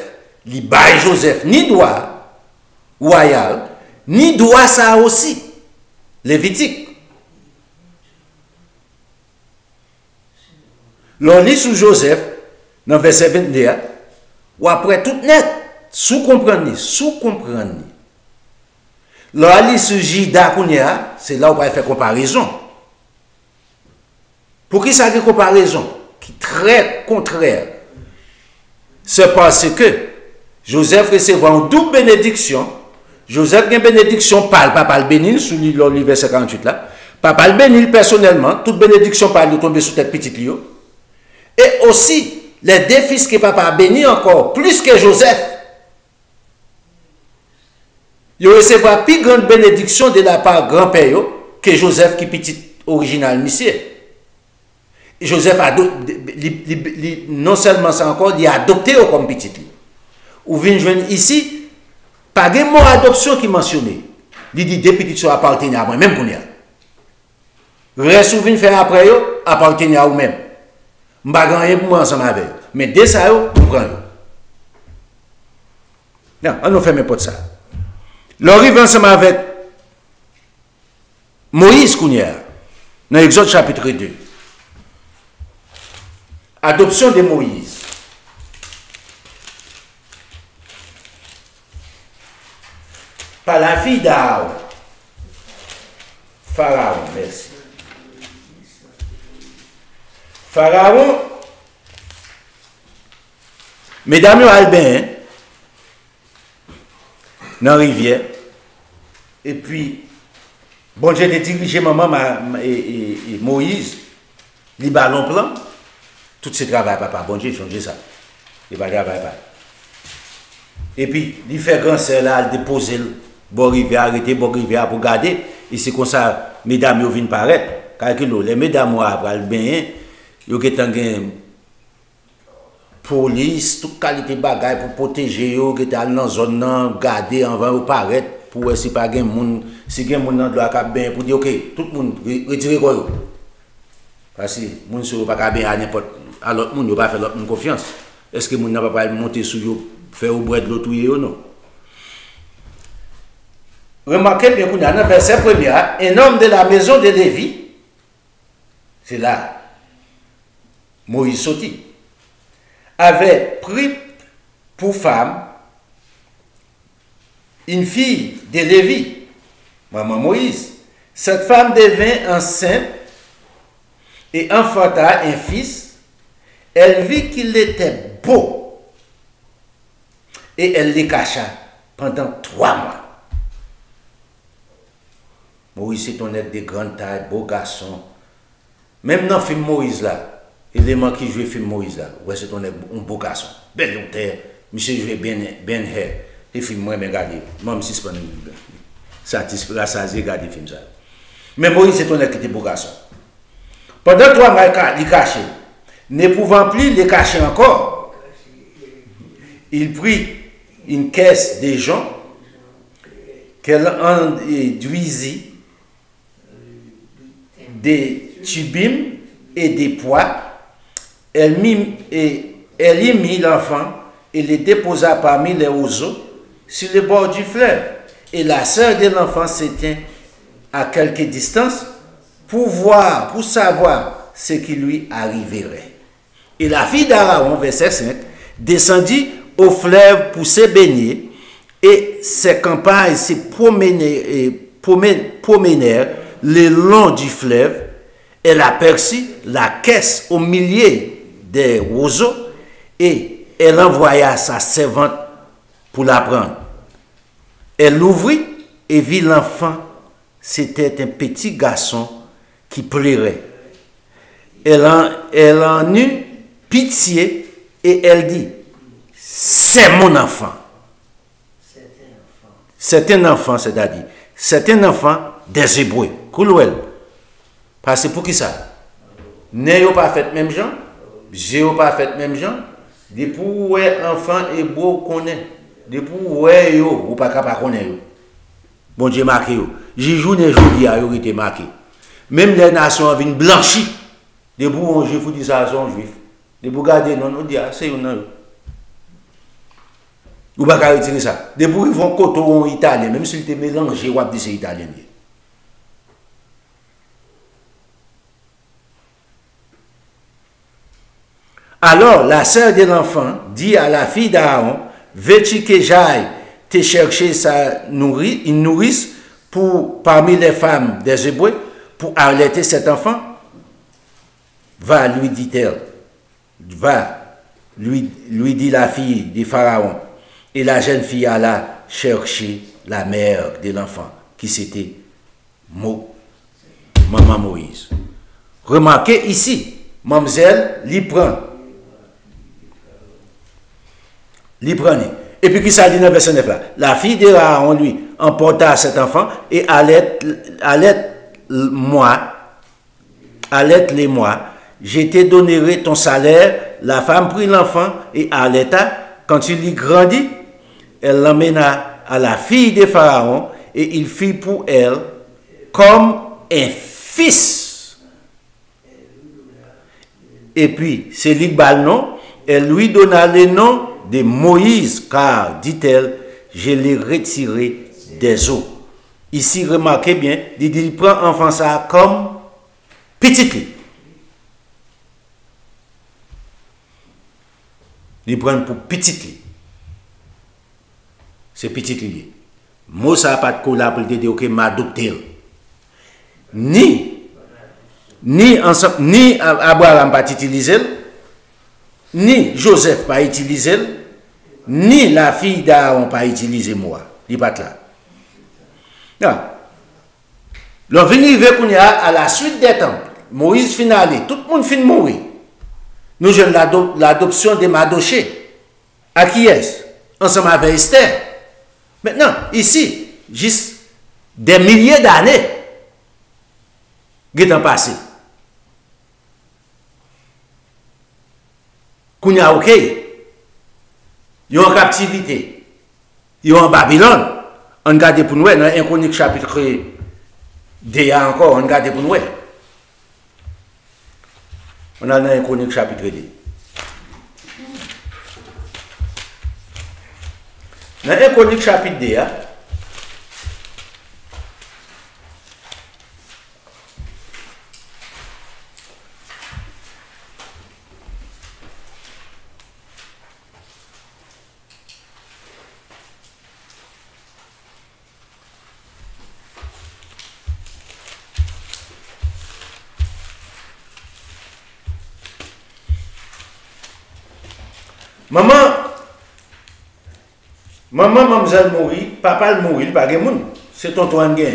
il baille Joseph ni droit royal, ni droit ça aussi, lévitique. L'on lit sous Joseph, dans verset 22, ou après tout net, sous-comprendre. L'on lit sous Juda, c'est là où on va faire comparaison. Pour qui ça fait comparaison? Qui est très contraire. C'est parce que Joseph recevra une double bénédiction. Joseph a une bénédiction par papa le bénil, sous le verset 48 là. Papa le bénil personnellement, toute bénédiction par lui tomber sous tête petite Lio. Et aussi, les deux fils que papa a béni encore, plus que Joseph. Il recevra plus grande bénédiction de la part grand-père que Joseph qui petit original monsieur. Joseph a non seulement ça encore, il a adopté comme petit. Ou vient joindre ici, pas de mot adoption qui mentionné. Il dit des petits sont appartenus à moi, même qu'on y a. Reste ou vient faire après eux, appartenir à vous-même. Je ne vais pas gagner pour moi ensemble avec eux. Mais dès ça, vous prenez. Non, on ne fait même pas de ça. L'arrivée ensemble avec Moïse Kounia, dans Exode chapitre 2. Adoption de Moïse. Par la fille d'Aaron. Pharaon, merci. Pharaon, mesdames et Albin, dans la rivière, et puis, bon Dieu de diriger maman et Moïse, les ballons plans, tout ce travail, papa, bon Dieu, changer ça. Il va travailler pas. Et puis, il fait grand sœur là, il dépose le bon rivière, arrêter bon rivière pour garder, et c'est comme ça, mesdames, ils viennent paraître. Calculez, les mesdames, après le bain, ils ont une police, toute qualité de bagaille pour protéger, ils ont dans la zone, garder, avant de paraître, pour si pas de monde, si il y a des gens qui bien, pour dire, ok, tout le monde, retirez quoi. Parce que les gens ne sont pas bien à n'importe à l'autre monde, ils ne pas faire l'autre monde confiance. Est-ce que les gens ne peuvent pas monter sur eux, faire au bois de l'autre ou non? Remarquez bien qu'on a dans le verset premier, un homme de la maison de Lévi, c'est là, Moïse sorti, avait pris pour femme une fille de Lévi, maman Moïse. Cette femme devint enceinte et enfanta un fils. Elle vit qu'il était beau et elle le cacha pendant 3 mois. Moïse est un être de grande taille, beau garçon. Même dans le film Moïse là, l'élément qui joue le film Moïse là, ouais, c'est un beau garçon. Belle longtemps, monsieur jouait bien hair. Et film moi, mais regardez, même si c'est pas satisfait, ça, j'ai regardé le film ça. Mais Moïse est un être qui était beau garçon. Pendant 3 mois, il caché. Ne pouvant plus le cacher encore, il prit une caisse de gens qu'elle enduisit des tubim et des pois. Elle y mit l'enfant et le déposa parmi les roseaux sur le bord du fleuve. Et la sœur de l'enfant se tint à quelque distance pour savoir ce qui lui arriverait. Et la fille d'Aaron, verset 5, descendit au fleuve pour se baigner, et ses campagnes se promenèrent le long du fleuve. Elle aperçut la caisse au milieu des roseaux, et elle envoya sa servante pour la prendre. Elle l'ouvrit et vit l'enfant. C'était un petit garçon qui pleurait. Elle en eut pitié et elle dit, c'est mon enfant. C'est un enfant, c'est-à-dire, c'est un enfant des Hébreux. Koulouel. Parce que pour qui ça? N'est pas fait même gens, j'ai pas fait même gens. Depuis où enfant hébreu connaît, depuis où yo ou pas capable connaître. Bon Dieu marqué yo. Jijou ne jodi a yo été marqué. Même les nations viennent blanchir. Depuis où on juif ou dit ça son juif. Depuis regarder non on dit c'est yo non. Ou pas retirer ça. Depuis ils vont côté en italien même s'il était mélangé ou dit c'est italien. Alors la sœur de l'enfant dit à la fille d'Aaron, veux-tu que j'aille te chercher une nourrice parmi les femmes des Hébreux pour allaiter cet enfant? Va, lui dit-elle. Va, lui dit la fille de Pharaon. Et la jeune fille alla chercher la mère de l'enfant, qui c'était Maman Moïse. Remarquez ici, mademoiselle l'y prend. Et puis, qui ça dit dans le verset 9 là? La fille d'Aaron, lui, emporta cet enfant et allaite-les-moi. Je te donnerai ton salaire. La femme prit l'enfant et allaita. Quand il y grandit, elle l'emmena à la fille de Pharaon et il fit pour elle comme un fils. Et puis, c'est l'Iqbal non, elle lui donna le nom de Moïse, car, dit-elle, je l'ai retiré des eaux. Ici, remarquez bien, il prend enfant ça comme petit lit. Il prend pour petit lit. C'est petit lit. Moi, ça n'a pas de cola pour te dire, ok, m'adopter. Ni Abraham pas utilisé, ni Joseph pas utilisé, ni la fille d'Aaron pas utilisé moi. Il pas là. Non. L'on vient à la suite des temps. Moïse finale, tout le monde finit de mourir. Nous avons l'adoption de Madoché. À qui est-ce? Ensemble avec Esther. Maintenant, ici, juste des milliers d'années qui sont passées. Qu'on a ok, ils sont en captivité, ils sont en Babylone. On regarde pour nous, dans un chronique chapitre déjà encore, on regarde pour nous. On a dans un chronique chapitre 2. Dans un chronique chapitre 2, mademoiselle mourit, papa le mourit, pas de monde. C'est tonton Anguin.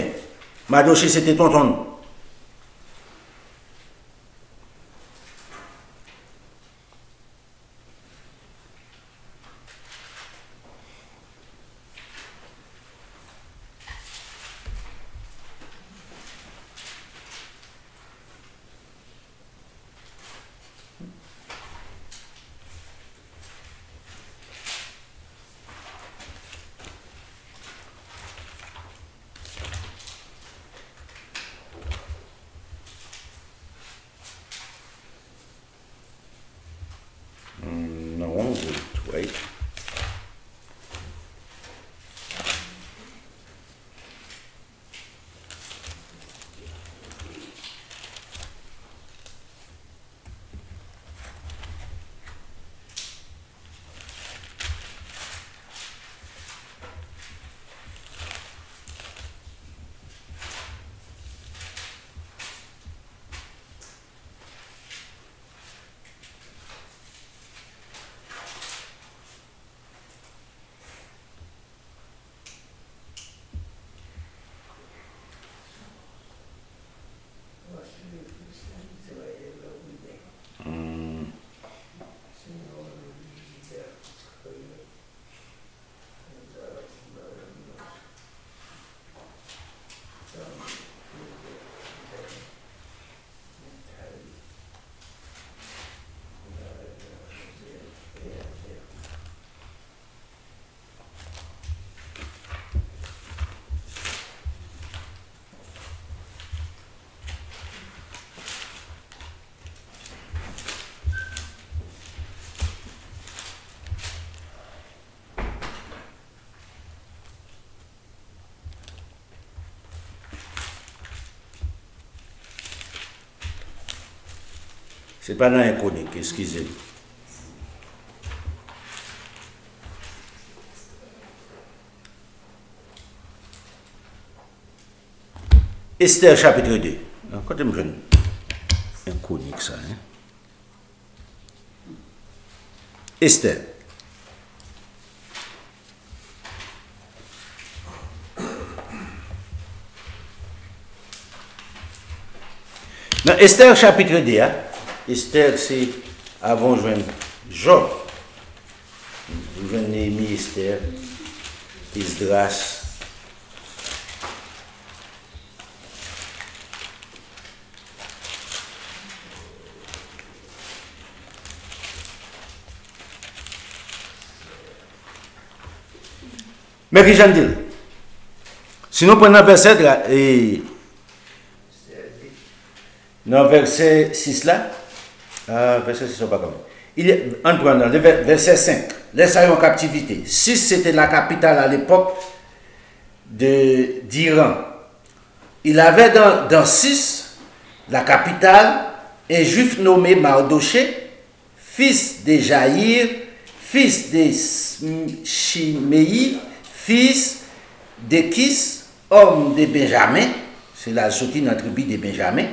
Madoché, c'était tonton. C'est pas dans un chronique, excusez-moi. Esther chapitre 2. Quand je me jeune, un chronique ça. Hein? Esther. Dans Esther chapitre 2, hein? Esther c'est avant de joindre Job. Vous joignez Néhémie, Esther, Esdras. Mais qui j'en dis? Si nous prenons verset dans verset 6 là, verset 6 pas comme. On prend dans verset 5, les en captivité. 6 c'était la capitale à l'époque d'Iran. Il avait dans 6 la capitale un juif nommé Mardoché, fils de Jaïr, fils de Shimei, fils de Kis, homme de Benjamin, c'est la sortie de la tribu de Benjamin,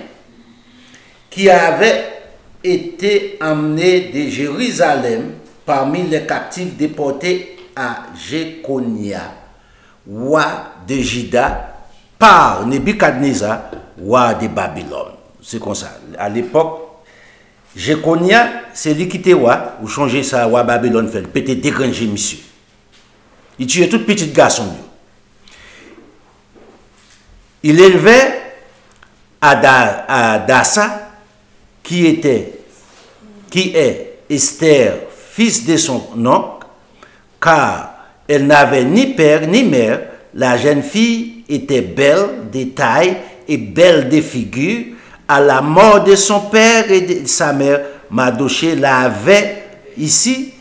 qui avait été emmené de Jérusalem parmi les captifs déportés à Jéconia, roi de Juda, par Nebuchadnezzar, roi de Babylone. C'est comme ça. À l'époque, Jéconia, c'est lui qui était roi, ou changer ça, roi Babylone, fait péter dégranger monsieur. Il tuait tout petit garçon. Il élevait Adassa, qui est Esther, fils de son oncle, car elle n'avait ni père ni mère. La jeune fille était belle de taille et belle de figure. À la mort de son père et de sa mère, Mardoché l'avait ici,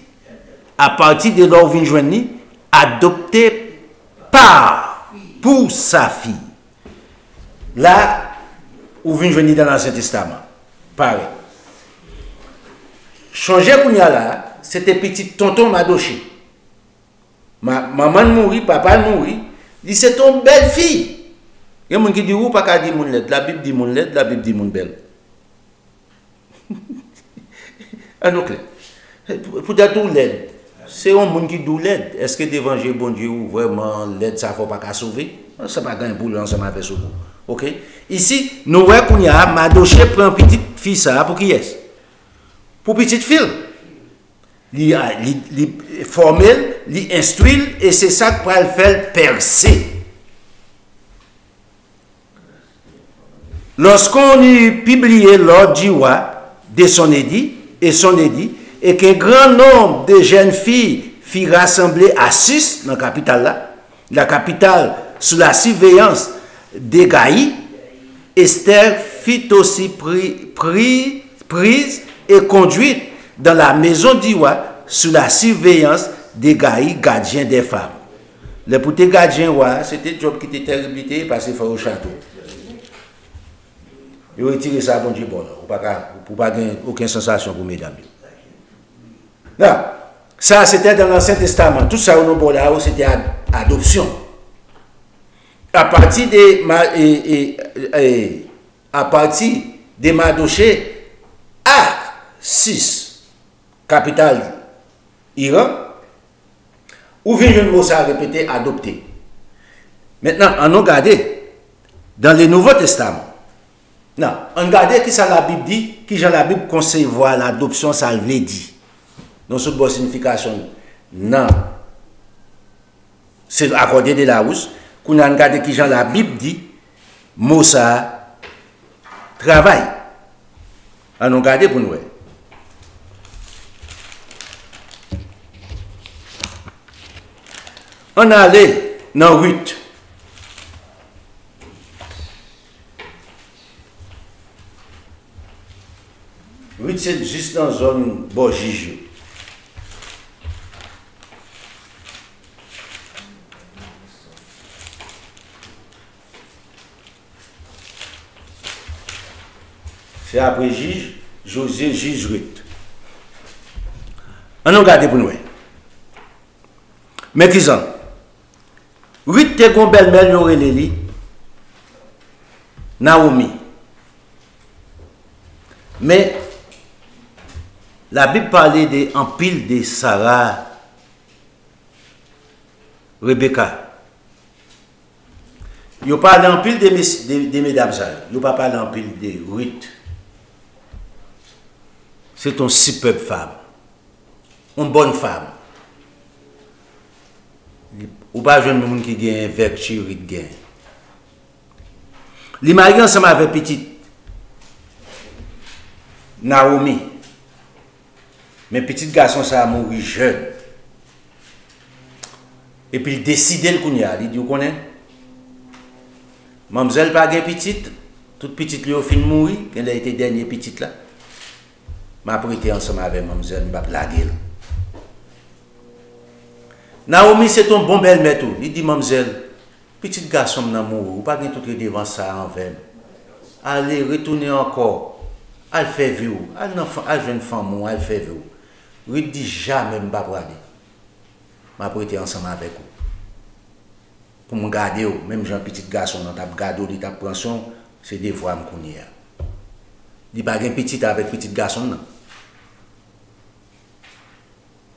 à partir de l'origine, adopté pour sa fille. Là, où vient venir dans l'Ancien Testament. Pareil. Changer qu'on y a là, c'était petit tonton Mardoché. Maman mourit, papa mourit. Dit c'est ton belle fille. Il y a des gens qui disent ou pas qu'à dire mon l'aide. La Bible dit mon l'aide, la Bible dit mon belle. Un autre. Pour dire tout l'aide. C'est un monde qui dit l'aide. Est-ce que l'évangile bon Dieu ou vraiment l'aide ça ne faut pas qu'à sauver? Ça pas gagner pour l'ensemble avec sauver. OK? Ici, nous voyons qu'on y a Mardoché prend une petite fille ça pour qui est? Pour petite fille. Il formel, il instruit et c'est ça qui va le faire percer. Lorsqu'on y publié l'ordre du roi de son édit et qu'un grand nombre de jeunes filles furent rassemblées à 6 dans la capitale là, la capitale sous la surveillance d'Égaï, Esther fut aussi prise et conduite dans la maison du roi sous la surveillance d'Égaï, gardien des femmes. Le petit gardien roi, c'était le job qui était terrible parce qu'il faut au château. Il a retiré ça bon Dieu bon, pour pas gagner aucune sensation pour mesdames. Non, ça c'était dans l'Ancien Testament. Tout ça au nom là, c'était adoption. À partir de Mardoché à 6, capitale Iran, où vient le mot ça répété adopté. Maintenant, on a regardé dans le Nouveau Testament. Non, on regarde qui ça la Bible dit, qui Jean la Bible concevoir l'adoption, ça le dit. Non, c'est une bonne signification. Non. C'est accordé de la housse. Qu'on a regardé qui Jean la Bible dit, mot ça, travail. On a regardé pour nous. On a allé dans 8. Oui, c'est juste dans la zone Borgige. C'est après Gige, Josué juge Ruth. On regarde pour nous. Mais qui sont? Ruth te gon belle-mère Yoreleli, Naomi. Mais la Bible parlait de en pile de Sarah, Rebecca. Il n'y a pas en pile de mesdames. Il n'y a pas en pile de Ruth. C'est une superbe femme. Une bonne femme. Ou pas jeune monde qui gagne vertu, Ruth gagne. Les mariés ensemble avec petite Naomi. Mais petit garçon ça a mouru jeune. Et puis il décide il dit, vous connaissez? Mademoiselle pas gagne petite, toute petite lui a fini de mourir, elle a été dernière petite là. M'a prêté ensemble avec mademoiselle, m'a plagué. Naomi c'est ton bon belle-mère tout. Il dit mademoiselle, petit garçon n'a mouru, pas gagne tout devant ça envers. Allez retourner encore. Elle fait vieux, elle jeune femme, elle fait vieux. Il dit jamais m'a pas aller. M'a prêté ensemble avec vous. Pour me garder, même j'ai un petit garçon dans ta garde, il t'a pris son, c'est des voix qu'on y a. Il n'y a pas un petit avec petit garçon. Non.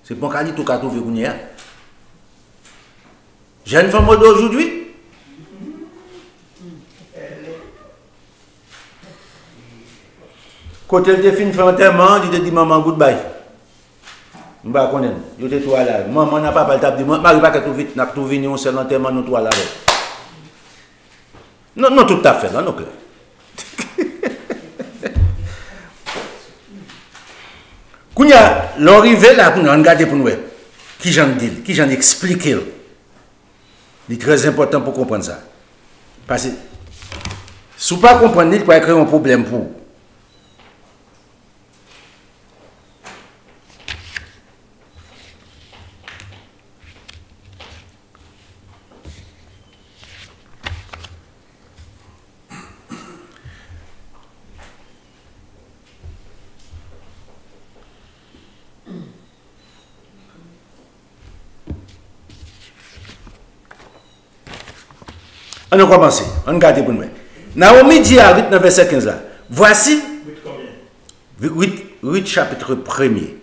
C'est bon qu'à tout cas trouver qu'on y a. J'ai une femme d'aujourd'hui. Quand elle te fin fait enterrement, il te dit maman goodbye. Je ne sais pas, je te toi là. Maman n'a pas parlé de moi, je ne sais pas tout vite, n'a tout venu, on s'est enterrement, nous toi là. Non, non, tout à fait, là, non, clair. Quand il y a l'arrivée là, on regarde pour nous, qui j'en dis, qui j'en explique. C'est très important pour comprendre ça. Parce que si vous ne comprenez pas, il peut créer un problème pour vous. On a commencé, on regarde pour nous. Naomi dit à Ruth dans verset 15 là, voici, Ruth chapitre 1er.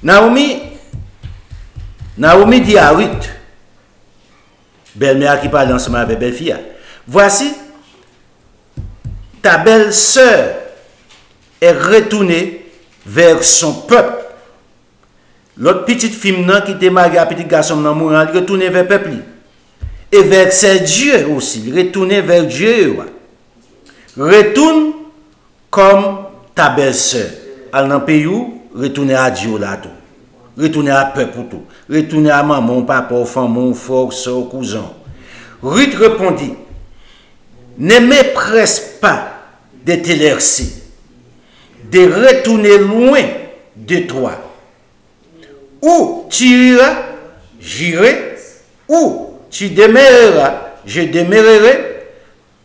Naomi dit à Ruth, belle-mère qui parle ensemble avec belle-fille, voici, ta belle-sœur est retournée vers son peuple. L'autre petite fille qui était mariée à petit garçon mourant, elle retournée vers le peuple. Et vers ses dieux aussi, retournée vers Dieu. Retourne comme ta belle-sœur. Elle dans le pays où, retourner à Dieu là tout. Retourner à peuple tout. Retourner à maman, papa, femme, frère, soeur, cousin. Ruth répondit, ne m'empresse pas de t'élercer, de retourner loin de toi. Où tu iras, j'irai. Où tu demeureras, je demeurerai.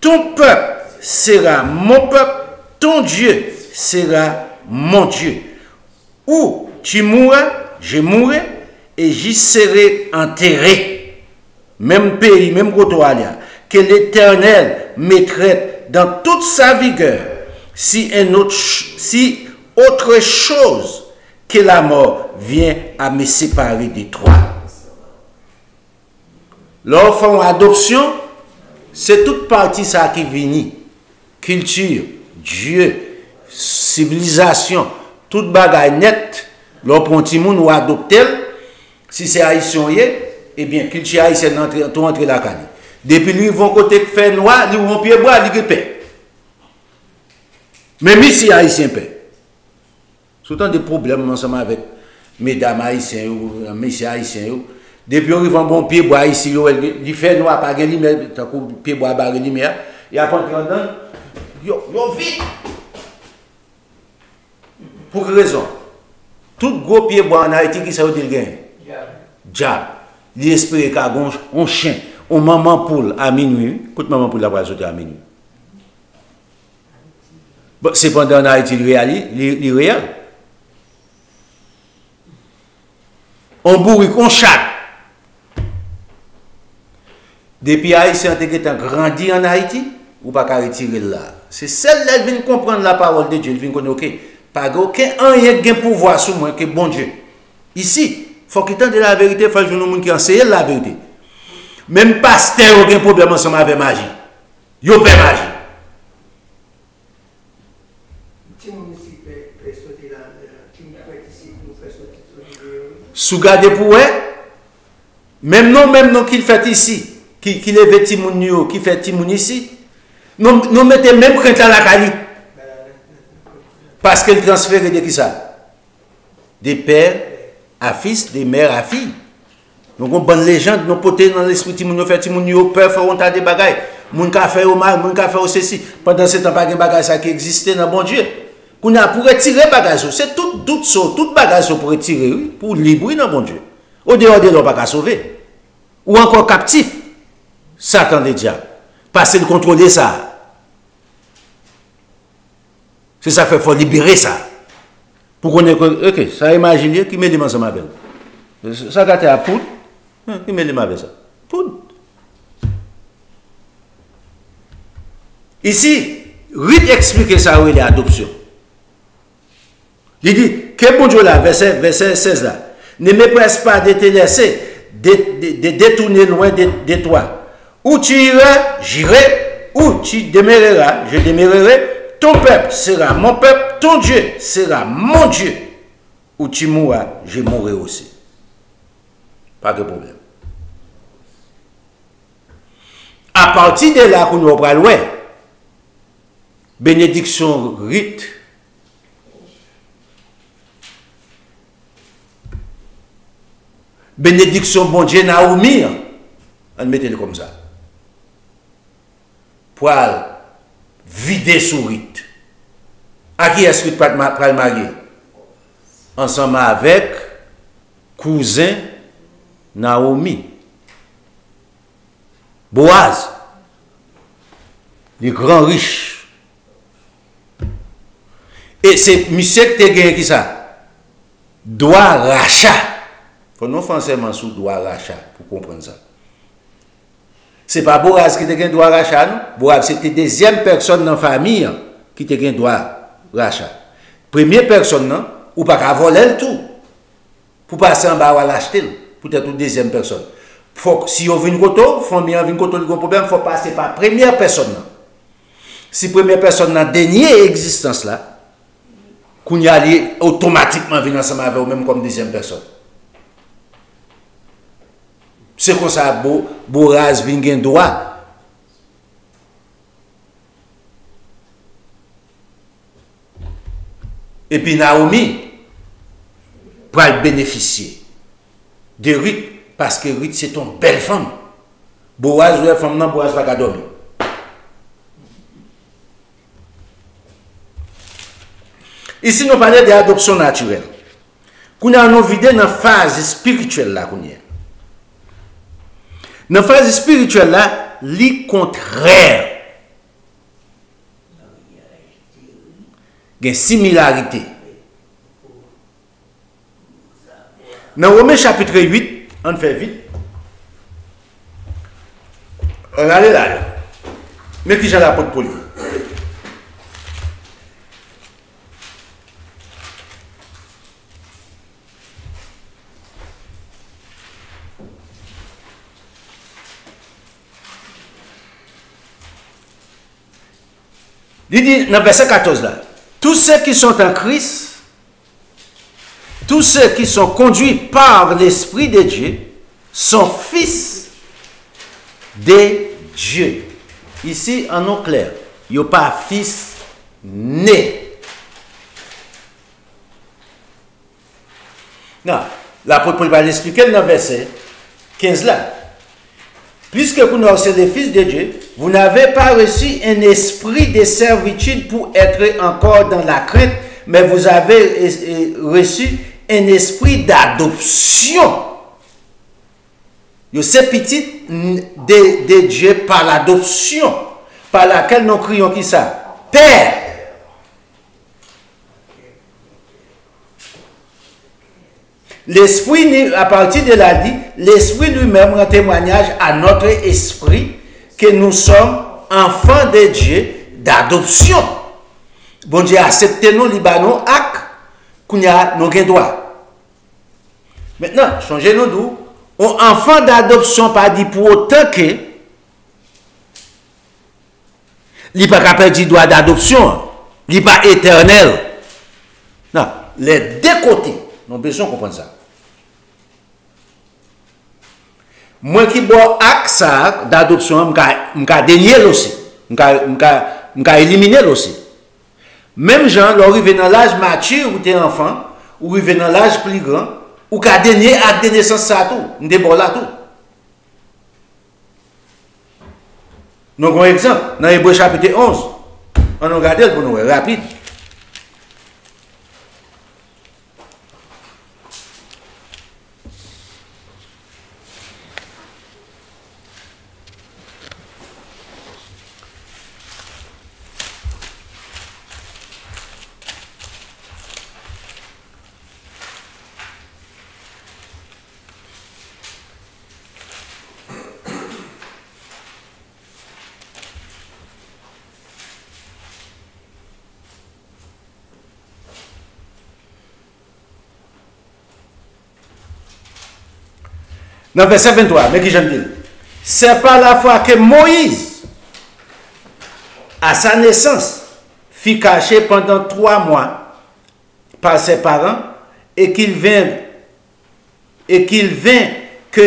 Ton peuple sera mon peuple. Ton Dieu sera mon Dieu. Où tu mourras, je mourrai et j'y serai enterré. Même pays, même côté, que l'Éternel me traite dans toute sa vigueur. Si autre chose que la mort vient à me séparer de toi. L'enfant adoption, c'est toute partie ça qui vient. Culture, Dieu, civilisation, toute bagaille nette. L'enfant timoun ou adopté, si c'est haïtien, eh bien, culture haïtienne entre la canne. Depuis lui, ils vont côté faire noir, ils vont pied bois, ils paient. Même ici, haïtien paient. Souvent des problèmes ensemble avec mesdames haïtiennes ou messieurs haïtiens. Depuis ils vont bon pied bois ici, ils fait noir, pas de lumière, pied bois, barre de lumière. Et après, yo vite. Pour quelle raison? Tout gros pied bois en Haïti qui ça veut dire gain. diable. Il espère qu'à un chien, un maman poule à minuit, écoute maman poule la va sauter à minuit. Bon, cependant en Haïti, il réel. On bourrique, on chat. Depuis Haïtien ont grandi en Haïti, ou pas qu'à retirer là. C'est celle-là qui vient comprendre la parole de Dieu, qui vient connaître, ok, pas aucun qui a pouvoir sur moi que bon Dieu. Ici, il faut qu'il tente la vérité, il faut que nous qui enseignent la vérité. Même pasteur a un problème ensemble avec magie. Il a pas magie. Sous garder pour eux, même non qu'il fait ici, qu'il est vêtu qui fait timoun ici, nous mettons même crainte à la Cali. Parce qu'il transfère de qui ça? Des pères à fils, des mères à filles. Donc on bonne légende, nous poter dans l'esprit timoun, nous fait timoun, peur, faire on tas de bagailles. Moun ka fait au mal, moun ka fait au ceci. Pendant ce temps, pas de bagaille ça qui existait dans bon Dieu. Qu'on a pour retirer bagage, c'est tout bagage pour retirer, pour libre dans bon Dieu. Au dehors de l'on pas qu'à sauver. Ou encore captif. Satan le diable. Parce qu'il contrôler ça. C'est ça qu'il faut libérer ça. Pour qu'on ait ok, ça imagine qui met les mains ensemble avec. Ça gâte à poudre. Qui met les mains avec ça? Poudre. Ici, Rite explique ça où il est adoption. Il dit, que bon Dieu là, verset 16 là, ne me presse pas de te laisser, de détourner loin de toi. Où tu iras, j'irai, où tu demeureras, je demeurerai. Ton peuple sera mon peuple, ton Dieu sera mon Dieu. Où tu mourras, je mourrai aussi. Pas de problème. À partir de là, qu'on nous va loin, bénédiction rite. Bénédiction bon Dieu Naomi. On mettez-le comme ça. Pour vider sous rite. À qui est-ce que tu peux le marier? Ensemble avec cousin Naomi. Boaz. Les grands riches. Et c'est monsieur qui te gagne qui ça? Droit rachat. Il faut non forcément sous droit rachat pour comprendre ça. Ce n'est pas Boaz qui te gagne droit rachat, non? Boaz, c'était deuxième personne dans la famille qui te gagne droit rachat. Première personne, non? Ou pas qu'à voler le tout. Pour passer en bas ou à l'acheter. Pour être une deuxième personne. Si on vient de côté, famille vient de côté, il y a un problème, il faut passer par première personne. Non? Si première personne n'a dernière existence là, qu'on y allait automatiquement venir ensemble avec vous même comme deuxième personne. C'est comme ça, Boaz vient gagner droit. Et puis Naomi, pour bénéficier de Ruth, parce que Ruth c'est une belle femme. Boaz, ou femme non, Boaz va pas dormir. Ici, nous parlons de l'adoption naturelle. Qu'on a nous vidé dans la phase spirituelle là. Dans la phase spirituelle là, li contraire. Il y a une similarité. Dans Romains chapitre 8, on fait vite. On allait là. Mais qui j'ai la porte pour lui? Il dit dans verset 14 là, tous ceux qui sont en Christ, tous ceux qui sont conduits par l'Esprit de Dieu, sont fils de Dieu. Ici, en nom clair, il n'y a pas fils né. Non, l'apôtre Paul va l'expliquer dans le verset 15 là. Puisque vous n'êtes des fils de Dieu, vous n'avez pas reçu un esprit de servitude pour être encore dans la crainte, mais vous avez reçu un esprit d'adoption C'est petit de Dieu par l'adoption, par laquelle nous crions qui ça? Père. L'esprit, à partir de là dit, l'esprit lui-même rend témoignage à notre esprit que nous sommes enfants de Dieu d'adoption. Bon Dieu a accepté nous, Libanon, ak, qu'on a nos droits. Maintenant, changez-nous d'où? Un enfant d'adoption, pas dit pour autant que il n'est pas capable de droit d'adoption, il n'est pas éternel. Non, les deux côtés, nous avons besoin de comprendre ça. Moi qui bois acte ça d'adoption, je vais dénier aussi, je vais éliminer aussi. Même gens, lorsqu'ils arrivent dans l'âge mature où tu es enfant, ou ils arrivent dans l'âge plus grand, ou qu'à dénier acte de naissance ça tout, on déborde là tout. Nous avons un exemple, dans Hébreux chapitre 11, on regarde pour nous, rapide. Dans verset 23, mais qui j'aime dire, c'est par la foi que Moïse, à sa naissance, fut caché pendant 3 mois par ses parents et qu'il vit que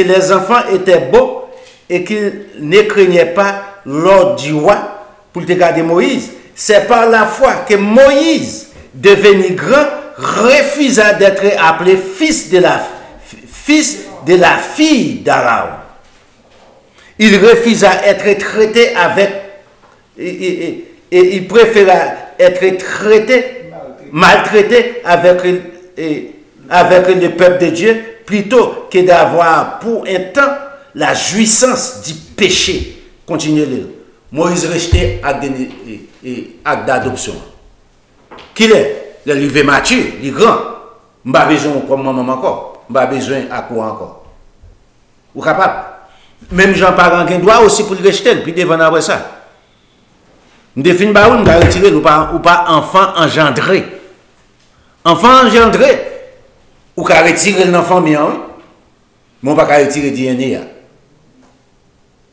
les enfants étaient beaux et qu'il ne craignait pas l'ordre du roi pour te garder Moïse. C'est par la foi que Moïse, devenu grand, refusa d'être appelé fils de la fille d'Araon. Il refusa d'être traité avec, et il préféra être maltraité avec le peuple de Dieu, plutôt que d'avoir pour un temps la jouissance du péché. Continuez-le. Moïse restait acte d'adoption. Qu'il est? Le livre mature, il est grand. Je n'ai pas besoin comme maman encore. Je n'ai pas besoin à quoi encore. Vous êtes capable? Même Jean-Parent qui doit aussi pour le rejeter, puis devant après ça. Nous définissons pas où nous avons retiré ou pas enfant engendré. Enfant engendré, ou qu'à retirer l'enfant mien, mais on ne peut pas retirer DNA.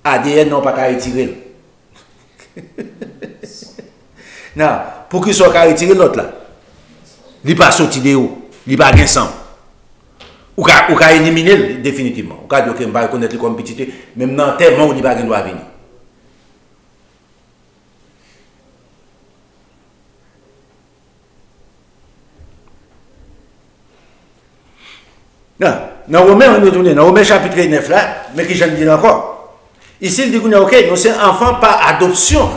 ADN, non, pas qu'à retirer. Non, pour qu'il soit retirer l'autre là. Il n'est pas sorti de haut, il n'est pas gain sang. Ou qu'à éliminer définitivement. Ou qu'à dire que je ne vais pas reconnaître comme petit, même dans tellement où il n'y a pas de droit à venir. Dans Romain, on retourne dans Romain chapitre 9 là, mais qui j'en dis encore. Ici, il dit que ok, nous sommes enfants par adoption.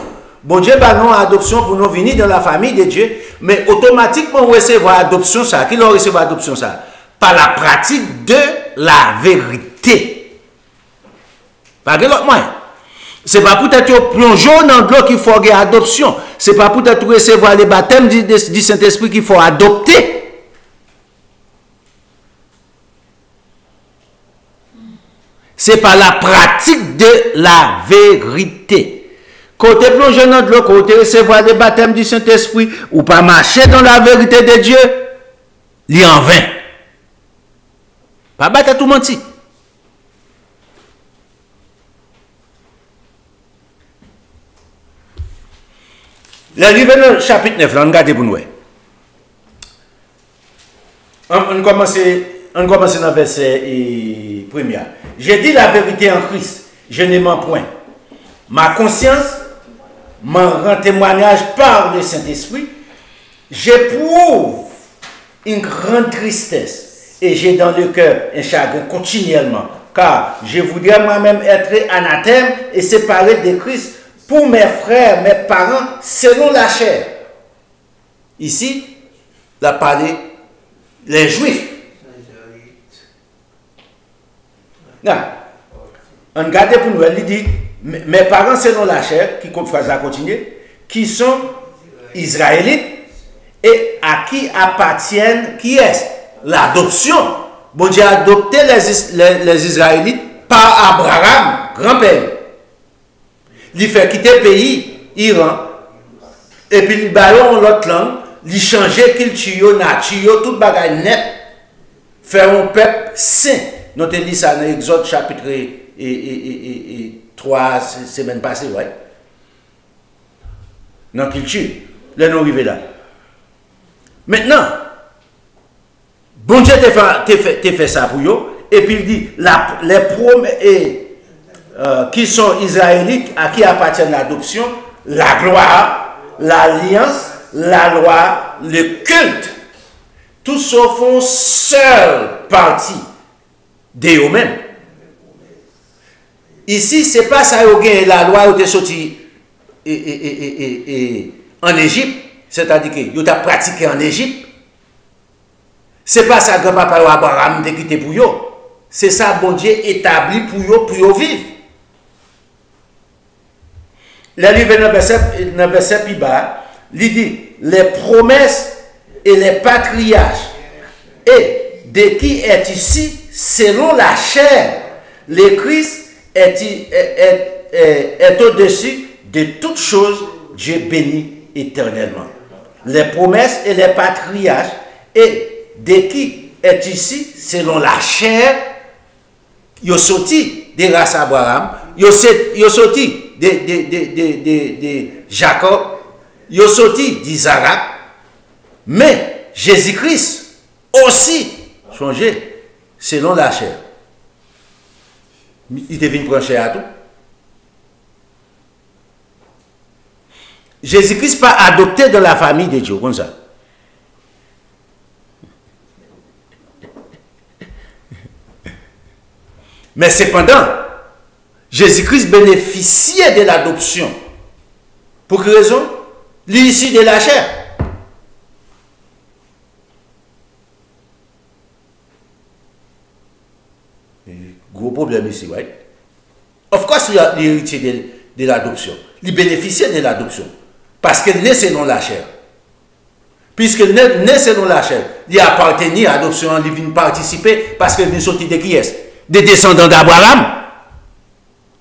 Bon Dieu, bah non, adoption pour nous venir dans la famille de Dieu, mais automatiquement, on recevoir adoption ça. Qui l'a recevoir adoption ça? Par la pratique de la vérité. Pas de l'autre moyen. Ce n'est pas pour être plongé dans l'eau qu'il faut avoir adoption. Ce n'est pas pour être recevoir le baptême du Saint-Esprit qu'il faut adopter. C'est par la pratique de la vérité. Quand tu es plongé dans l'eau, quand tu recevoir le baptême du Saint-Esprit, ou pas marcher dans la vérité de Dieu, il est en vain. Pas battre tout menti. Le livre dans le chapitre 9, là, on regarde pour nous. On commence dans le verset 1er. J'ai dit la vérité en Christ, je ne mens point. Ma conscience m'en rend témoignage par le Saint-Esprit. J'éprouve une grande tristesse et j'ai dans le cœur un chagrin continuellement, car je voudrais moi-même être anathème et séparé de Christ pour mes frères, mes parents, selon la chair. Ici, il a parlé les Juifs. Non. On regarde pour nous, il dit, mes parents selon la chair, qui phrase à continuer, qui sont israélites et à qui appartiennent, qui est l'adoption. Bon Dieu a adopté les Israélites par Abraham, grand-père. Il fait quitter le pays, Iran, et puis il baillon l'autre langue, il changeait culture, nature, tout bagaille net, faire un peuple saint. Nous avons dit ça dans l'Exode chapitre 3 semaines passées, ouais. Dans la culture. Là, nous arrivons là. Maintenant, bon Dieu t'a fait ça pour eux, et puis il dit, les promesses qui sont israélites, à qui appartient l'adoption, la gloire, l'alliance, la loi, le culte, tout ça font seule partie d'eux-mêmes. Ici, ce n'est pas ça, la loi qui est sortie en Égypte, c'est-à-dire que vous avez pratiqué en Égypte. Ce n'est pas ça que grand-papa Abraham a quitté pour eux. C'est ça, bon Dieu, établi pour eux vivre. Le livre dans le verset plus bas, il dit, les promesses et les patriarches, et de qui est ici, selon la chair, le Christ est au-dessus de toutes choses, Dieu bénit éternellement. Les promesses et les patriarches, et de qui est ici, selon la chair, ils sont sortis des races Abraham, ils sont sortis de Jacob, ils sont sortis d'Isaac, mais Jésus-Christ aussi changé selon la chair. Il devient prendre chair à tout. Jésus-Christ pas adopté dans la famille de Dieu, comme ça. Mais cependant, Jésus-Christ bénéficiait de l'adoption. Pour quelle raison? L'issue de la chair. Gros problème ici, oui. Of course, il y a l'héritier de l'adoption. Il bénéficiait de l'adoption. Parce qu'il naît selon la chair. Puisqu'il naît selon la chair, il appartenait à l'adoption, il vient participer parce qu'il vient sortir de qui est? Des descendants d'Abraham.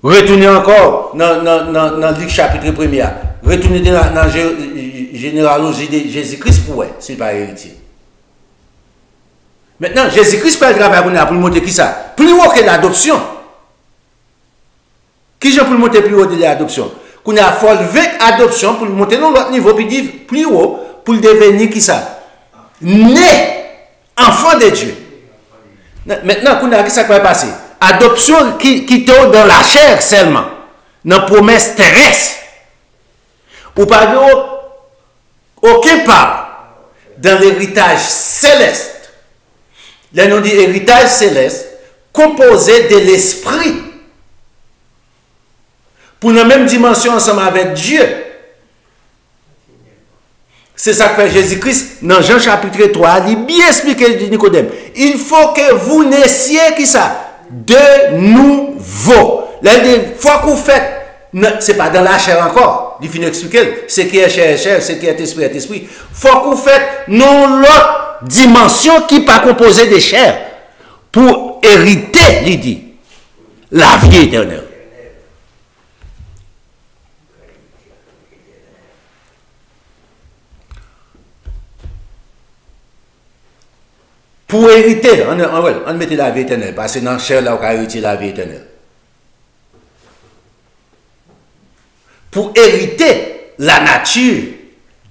Retournez encore dans Luc chapitre 1er. Retournez dans la généalogie de Jésus-Christ pour c'est pas héritier. Maintenant, Jésus-Christ peut travailler pour montrer qui ça? Plus haut que l'adoption. Qui j'ai pour monter plus haut de l'adoption? Qu'on a forlevé l'adoption pour monter dans l'autre niveau, puis dire plus haut, pour devenir qui ça? Né, enfant de Dieu. Maintenant, qu'on a qui ça va passer? Adoption qui est dans la chair seulement, dans la promesse terrestre. Ou pas aucun part dans l'héritage céleste. Là, nous dit héritage céleste, composé de l'esprit. Pour la même dimension ensemble avec Dieu. C'est ça que fait Jésus-Christ dans Jean chapitre 3, il bien expliqué de Nicodème. Il faut que vous naissiez qui ça? De nouveau. Là, il faut que vous faites, c'est pas dans la chair encore. Il finit d'expliquer. Ce qui est chair est chair, ce qui est esprit est esprit. Il faut que vous faites non l'autre dimension qui n'est pas composée de chair. Pour hériter, il dit, la vie éternelle. Pour hériter, on mettait la vie éternelle, parce que dans la chair, là, on a hérité la vie éternelle. Pour hériter la nature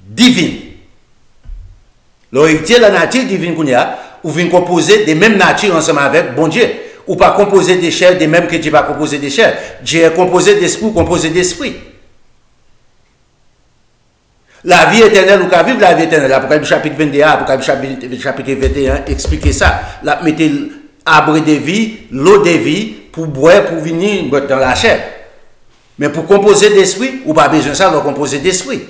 divine. L'héritier de la nature divine qu'on a, ou vient composer des mêmes natures ensemble avec bon Dieu. Ou pas composer des chairs des mêmes que Dieu va composer des chairs. Dieu est composé d'esprit ou composé d'esprit. La vie éternelle, ou qu'à vivre la vie éternelle, Apocalypse chapitre 21, Apocalypse chapitre 21, expliquez ça. Là, mettez l'arbre de vie, l'eau de vie, pour boire, pour venir dans la chair. Mais pour composer d'esprit, ou pas besoin de ça, on composer d'esprit.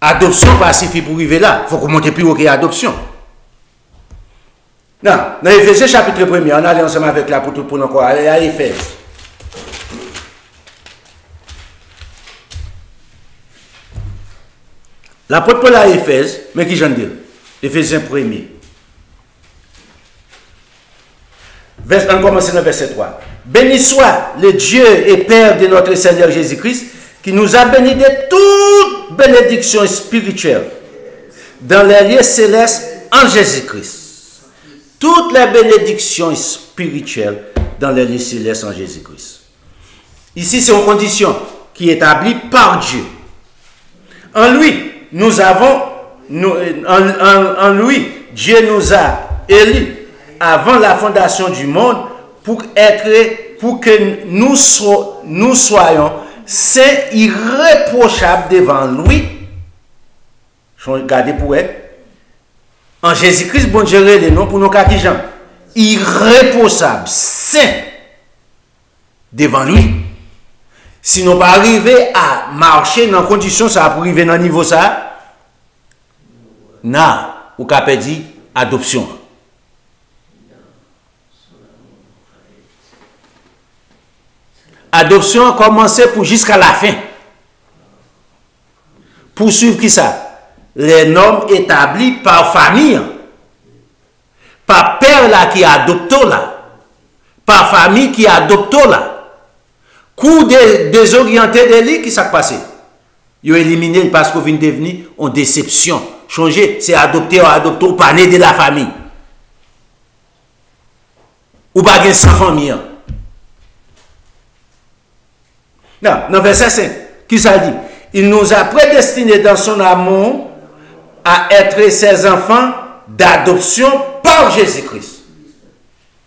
Adoption pas suffit pour arriver là. Il faut qu'on monte plus haut que l'adoption. Non, dans Éphésiens chapitre 1er, on allait ensemble avec l'apôtre Paul encore, aller à Éphèse. L'apôtre Paul à Éphèse, mais qui j'en dis? Éphésiens 1er. On commence dans le verset 3. Béni soit le Dieu et Père de notre Seigneur Jésus-Christ, qui nous a bénis de toute bénédiction spirituelle dans les lieux célestes en Jésus-Christ. Toutes les bénédictions spirituelles dans les lieux célestes en Jésus-Christ. Ici, c'est une condition qui est établie par Dieu. En lui, en lui, Dieu nous a élus avant la fondation du monde pour que nous soyons saints, irréprochables devant lui. Regardez pour elle. En Jésus-Christ, bon Dieu, les noms pour nos gens irréprochables, saints devant lui. Si nous pas arriver à marcher dans condition ça pour arriver dans niveau ça, na ou qu'a dit adoption. Adoption a commencé pour jusqu'à la fin. Pour suivre qui ça? Les normes établies par famille. Par père là qui adopte là. Par famille qui adopte là. Coup désorienté de lui, qui s'est passé? Ils ont éliminé parce qu'on vient devenir en déception. Changer, c'est adopter ou pas né de la famille. Ou pas de sans famille. Non, dans verset 5, qui ça dit? Il nous a prédestinés dans son amour à être ses enfants d'adoption par Jésus-Christ.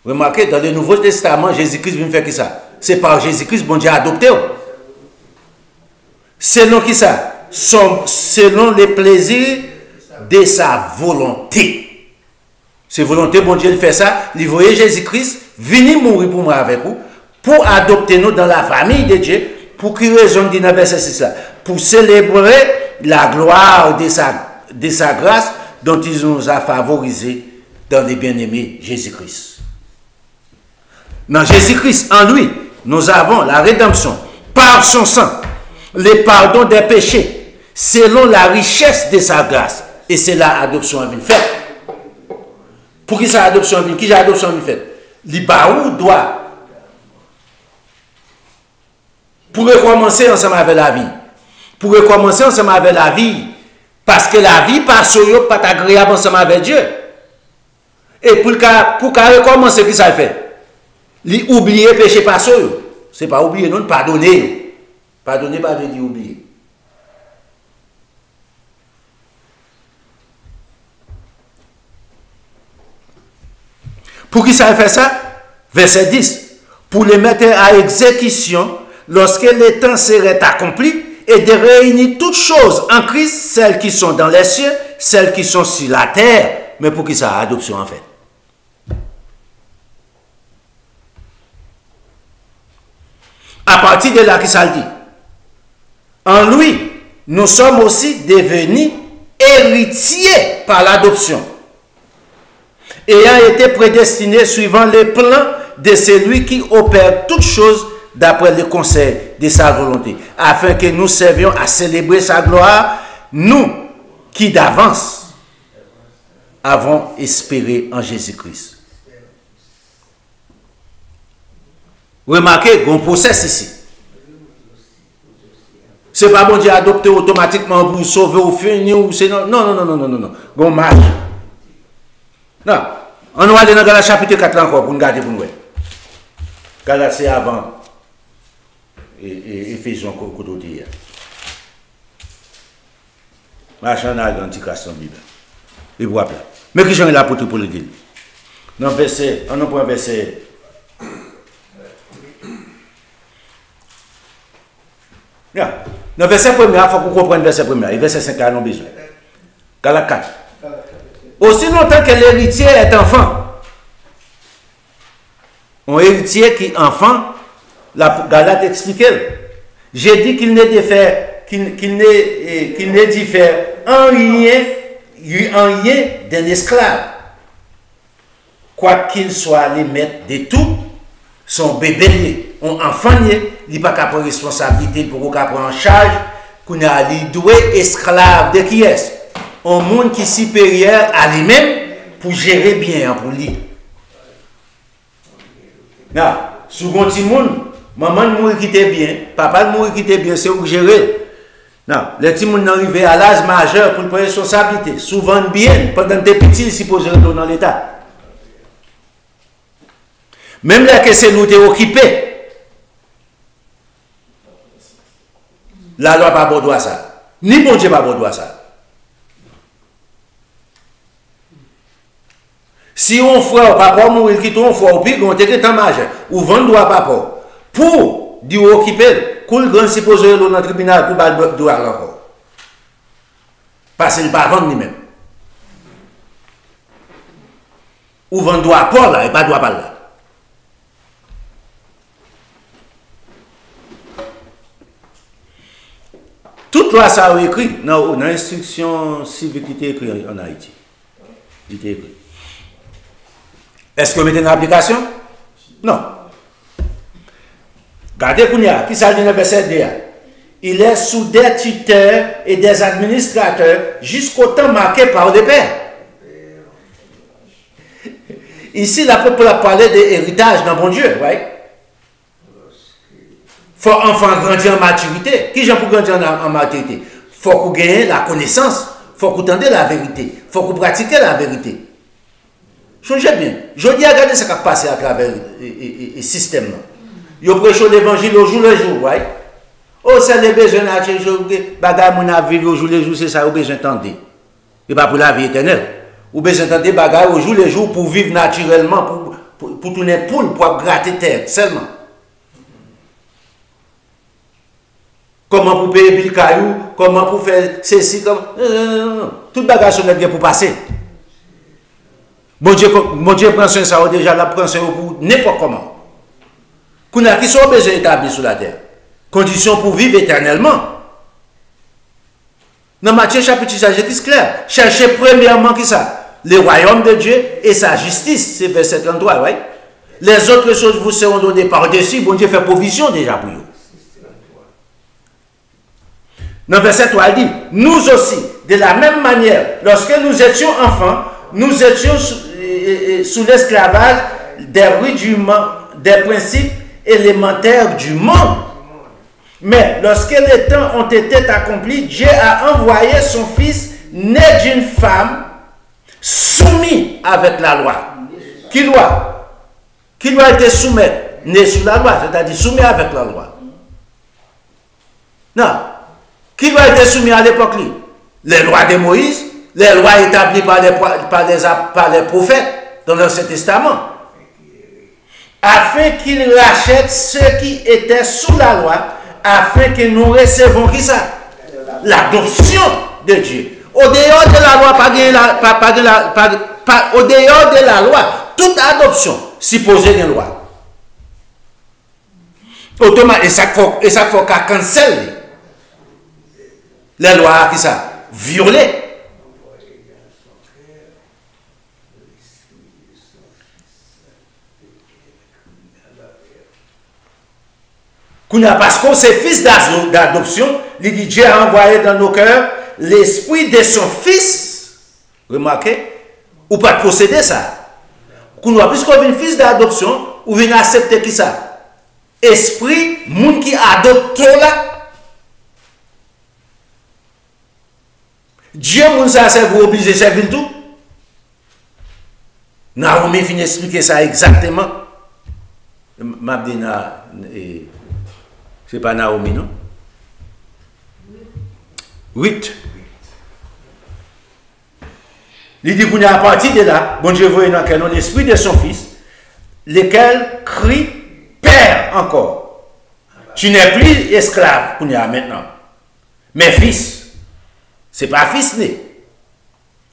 Remarquez, dans le Nouveau Testament, Jésus-Christ vient faire qui ça? C'est par Jésus-Christ, bon Dieu a adopté. Selon qui ça? Selon les plaisirs de sa volonté. C'est volonté, bon Dieu, il fait ça. Il voyait Jésus-Christ venir mourir pour moi avec vous, pour adopter nous dans la famille de Dieu. Pour qui raison dit dans verset 6 là? Pour célébrer la gloire de sa grâce dont il nous a favorisés dans les bien-aimés Jésus-Christ. Dans Jésus-Christ, en lui, nous avons la rédemption par son sang, le pardon des péchés, selon la richesse de sa grâce. Et c'est la adoption en vie faite. Pour qui ça adoption en vie? Qui j'ai adoption en vie faite? L'Ibaou doit. Pour recommencer ensemble avec la vie. Pour recommencer ensemble avec la vie. Parce que la vie pas sur pas agréable ensemble avec Dieu. Et pour recommencer, qui ça fait? Oublier péché pas sur. C'est pas oublier, non, pardonner. Pardonner, pas de dire oublier. Pour qui ça fait ça? Verset 10. Pour les mettre à exécution lorsque le temps serait accompli et de réunir toutes choses en Christ, celles qui sont dans les cieux, celles qui sont sur la terre. Mais pour qui ça? Adoption en fait. À partir de là, qui ça le dit? En lui, nous sommes aussi devenus héritiers par l'adoption, ayant été prédestinés suivant le plan de celui qui opère toutes choses d'après le conseil de sa volonté, afin que nous servions à célébrer sa gloire, nous qui d'avance avons espéré en Jésus-Christ. Remarquez, il y a un process ici. Ce n'est pas bon Dieu adopter automatiquement pour sauver ou finir. Non. Il y a un marge. Non. On va aller dans le chapitre 4 encore pour nous garder pour nous. Car c'est avant. Et Éphésiens côté hier. Machin a l'antication Bible. Et voilà. Mais qui j'en ai l'apôtre pour le dire. Dans verset, on prend verset. Dans le verset 1er, il faut qu'on comprenne le verset 1er. Et verset 5, nous besoin. Galates 4. Aussi longtemps que l'héritier est enfant, un héritier qui est enfant, la Galate explique. J'ai dit qu'il n'est différent en rien d'un esclave. quoi qu'il soit les maîtres de tout, son bébé, on enfant, il n'a pas qu'à prendre responsabilité pour qu'on prenne en charge, qu'on a doué esclave de qui est un monde qui est supérieur à lui-même pour gérer bien pour lui. Non, souvent petit monde, maman mourir qui était bien, papa mourir qui était bien, c'est où gérer. Non, les petits monde arrivent à l'âge majeur pour prendre responsabilité, souvent bien, pendant des petits, ils supposent dans l'État. Même là que c'est nous t'es occupé, la loi pas bon droit ça, ni bon Dieu pas bon droit ça. Si on fait papa mourir qui on fait au pire on était temps majeur ou vendre droit papa pour dire occuper cool grand supposé dans le tribunal pour battre droit encore parce qu'il pas vendre lui-même ou vendre droit pas là et pas droit pas là. Toute loi ça a écrit dans l'instruction civique qui était écrit en Haïti. Il était écrit. Est-ce que vous mettez en application? Non. Regardez Kounia, qui ça dit dans le verset 2. Il est sous des tuteurs et des administrateurs jusqu'au temps marqué par les pères. Ici, l'apôtre a parlé d'héritage dans bon Dieu, right? Faut enfant grandir en maturité. Qui j'en pour grandir en maturité? Faut qu'on gagne la connaissance. Faut qu'on tende la vérité. Faut qu'on pratique la vérité. Changez bien. Je dis à regarder ce qui a passé à travers le système. Ils prêchent l'évangile au jour le jour, right? Oh, c'est les besoins naturels. Bagay mon a vivre au jour le jour, c'est ça, au besoin d'entendre. Et pas pour la vie éternelle. Ou besoin d'entendre bagay au jour le jour pour vivre naturellement, pour tourner poule, pour gratter terre seulement. Comment pour payer le caillou, comment pour faire ceci, comme. Non. Tout bagage sur le pour passer. Bon Dieu prend soin de ça, déjà la prend soin pour n'importe comment. Qui sont besoin d'établir sur la terre. Conditions pour vivre éternellement. Dans Matthieu chapitre 6, c'est clair. Cherchez premièrement qui ça? Le royaume de Dieu et sa justice. C'est verset 33, oui. Les autres choses vous seront données par-dessus. Bon Dieu fait provision déjà pour vous. Dans verset 3, il dit, nous aussi, de la même manière, lorsque nous étions enfants, nous étions sous l'esclavage des rudiments, des principes élémentaires du monde. Mais lorsque les temps ont été accomplis, Dieu a envoyé son Fils, né d'une femme, soumis avec la loi. Qui loi? Qui doit être soumis? Né sous la loi, c'est-à-dire soumis avec la loi. Non. Qui doit être soumis à l'époque? Les lois de Moïse, les lois établies par les prophètes dans l'Ancien Testament. Afin qu'ils rachètent ceux qui étaient sous la loi, afin que nous recevons qui ça? L'adoption de Dieu. Au dehors de la loi, au dehors de la loi, toute adoption supposée d'une loi. Autrement, et ça faut qu'à cancel les lois qui ça? Violées. Parce que c'est fils d'adoption, Dieu a envoyé dans nos cœurs l'esprit de son fils. Remarquez, ou pas posséder ça. Puisqu'on est fils d'adoption, ou vient accepter qui ça? Esprit, monde qui adopte là. Dieu, moun ça, c'est vous obligé de servir tout. Naomi finit d'expliquer ça exactement. Mabdina, c'est pas Naomi, non? 8. Il dit qu'on est à partir de là, bon Dieu voit dans l'esprit de son fils, lequel crie Père encore. Tu n'es plus esclave qu'on y a maintenant, mais fils. Ce n'est pas fils né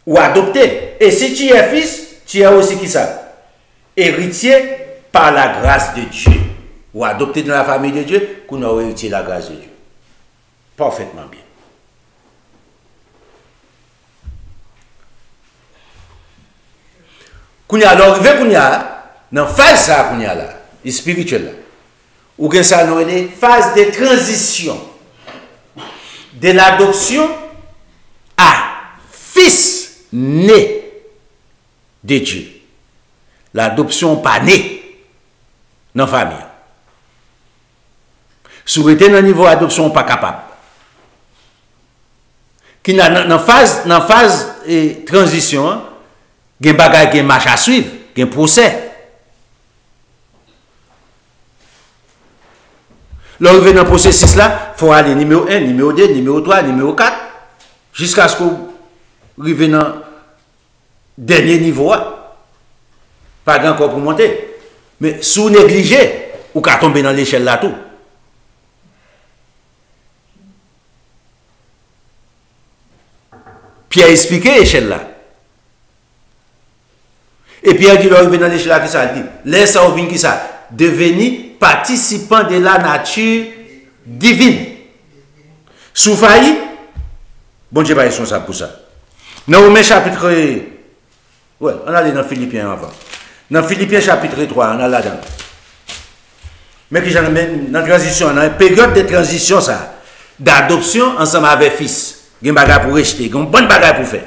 ou adopté. Et si tu es fils, tu es aussi qui ça? Héritier par la grâce de Dieu. Ou adopté dans la famille de Dieu, qu'on a hérité la grâce de Dieu. Parfaitement bien. Alors, dans phase ça, là, spirituelle là, ou que ça nous est phase de transition de l'adoption à fils né de Dieu. L'adoption pas né dans la famille. Si vous êtes dans le niveau d'adoption, pas capable. Qui dans phase transition, il y a des bagages qui marche à suivre, il y a un procès. Lorsque vous dans le processus là, il faut aller numéro 1, numéro 2, numéro 3, numéro 4, jusqu'à ce que vous arrivez dans le dernier niveau. Pas encore pour monter. Mais si vous négligez, vous pouvez tomber dans l'échelle là tout. Pierre a expliqué l'échelle là. Et Pierre dit, dans l'échelle là, qui ça dit? Laisse ça qui ça? Devenir participant de la nature divine. Sous failli, bon Dieu va être responsable pour ça. Dans Romains chapitre, ouais, on allait dans Philippiens avant. Dans Philippiens chapitre 3, on a là-dedans. Mais que j'en ai dans la transition, dans la période de transition, ça, d'adoption ensemble avec fils. Il y a un bagage pour rejeter, il y a un bon bagage pour faire.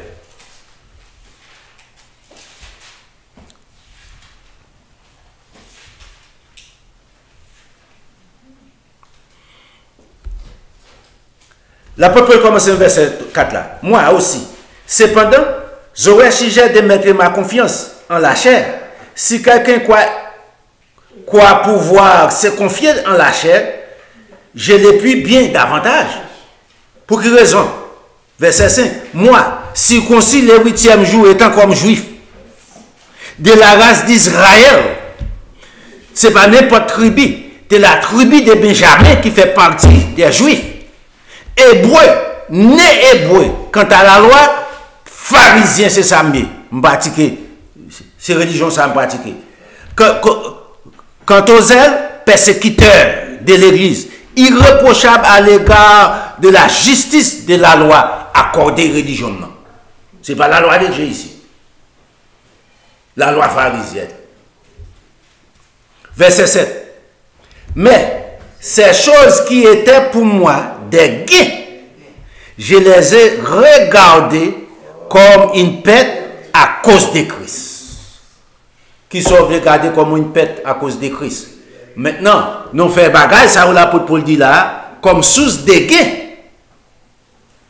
L'apôtre Paul commence au verset 4 là. Moi aussi. Cependant, j'aurais sujet de mettre ma confiance en la chair. Si quelqu'un croit pouvoir se confier en la chair, je l'appuie bien davantage. Pour quelle raison? Verset 5. Moi, circoncis le 8e jour étant comme juif, de la race d'Israël, ce n'est pas n'importe tribu, de la tribu de Benjamin qui fait partie des juifs. Hébreu, né hébreu. Quant à la loi, pharisien, c'est ça, c'est religion, ça me pratiquer. Quant aux ailes, persécuteur de l'Église, irréprochable à l'égard de la justice de la loi accordée religieusement. Ce n'est pas la loi de Dieu ici. La loi pharisienne. Verset 7. Mais ces choses qui étaient pour moi des gains, je les ai regardées comme une perte à cause de Christ. Qui sont regardés comme une perte à cause de Christ. Maintenant, nous faisons bagage, ça ou l'apôtre Paul dit là, comme source de gain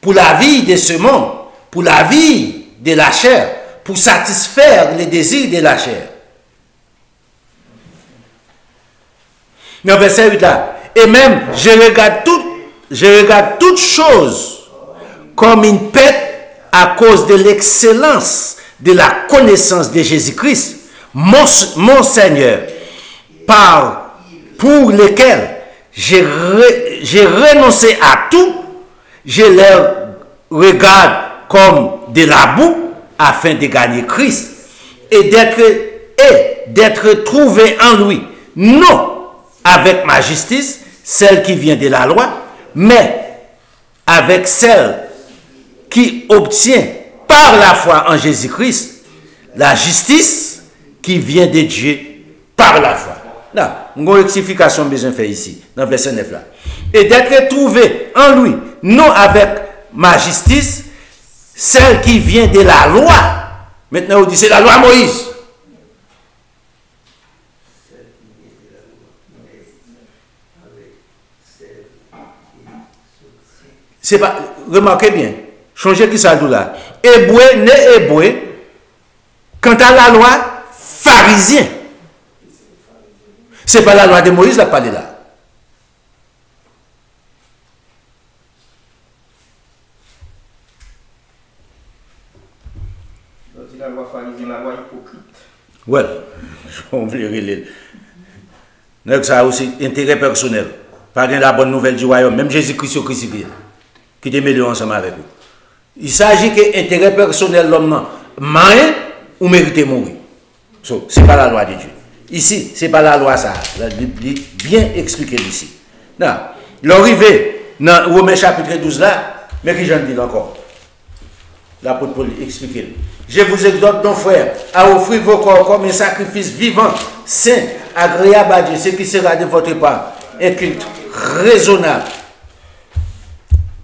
pour la vie de ce monde, pour la vie de la chair, pour satisfaire les désirs de la chair. Dans verset 8 là, et même je regarde toutes choses comme une perte à cause de l'excellence de la connaissance de Jésus-Christ, mon Seigneur, pour lequel j'ai renoncé à tout, je les regarde comme de la boue afin de gagner Christ et d'être trouvé en lui, non avec ma justice, celle qui vient de la loi, mais avec celle qui obtient par la foi en Jésus-Christ la justice qui vient de Dieu par la foi. Là, une rectification besoin faire ici, dans le verset 9 là. Et d'être trouvé en lui, non avec ma justice, celle qui vient de la loi. Maintenant, on dit c'est la loi Moïse. C'est pas, remarquez bien, changez qui ça là. Hébreu, né hébreu, quant à la loi, pharisien. Ce n'est pas la loi de Moïse, la parlé là. La loi pharisienne, la loi hypocrite. Ouais, on veut relire. Donc ça a aussi intérêt personnel. Pas la bonne nouvelle du royaume, même Jésus-Christ crucifié, qui te mêlé ensemble avec vous. Il s'agit que l'intérêt personnel l'homme non, main ou mériter mourir. So, ce n'est pas la loi de Dieu. Ici, ce n'est pas la loi ça. La Bible bien expliqué ici. L'arrivée dans Romains chapitre 12 là, mais qui j'en dis encore. L'apôtre Paul explique. Je vous exhorte, donc frères, à offrir vos corps comme un sacrifice vivant, saint, agréable à Dieu, ce qui sera de votre part un culte raisonnable.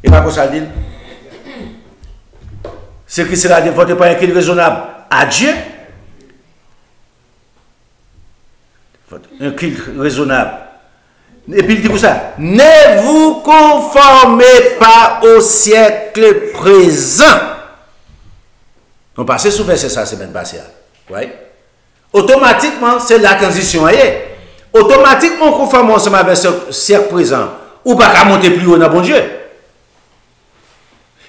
Et pas quoi ça dit? Ce qui sera de votre part un culte raisonnable à Dieu. Un culte raisonnable. Et puis il dit comme ça, ne vous conformez pas au siècle présent. On passe sous verset ça semaine passée. Ouais. Automatiquement, c'est la transition. Automatiquement, on conforme ensemble avec ce siècle présent. Ou pas qu'à monter plus haut dans bon Dieu.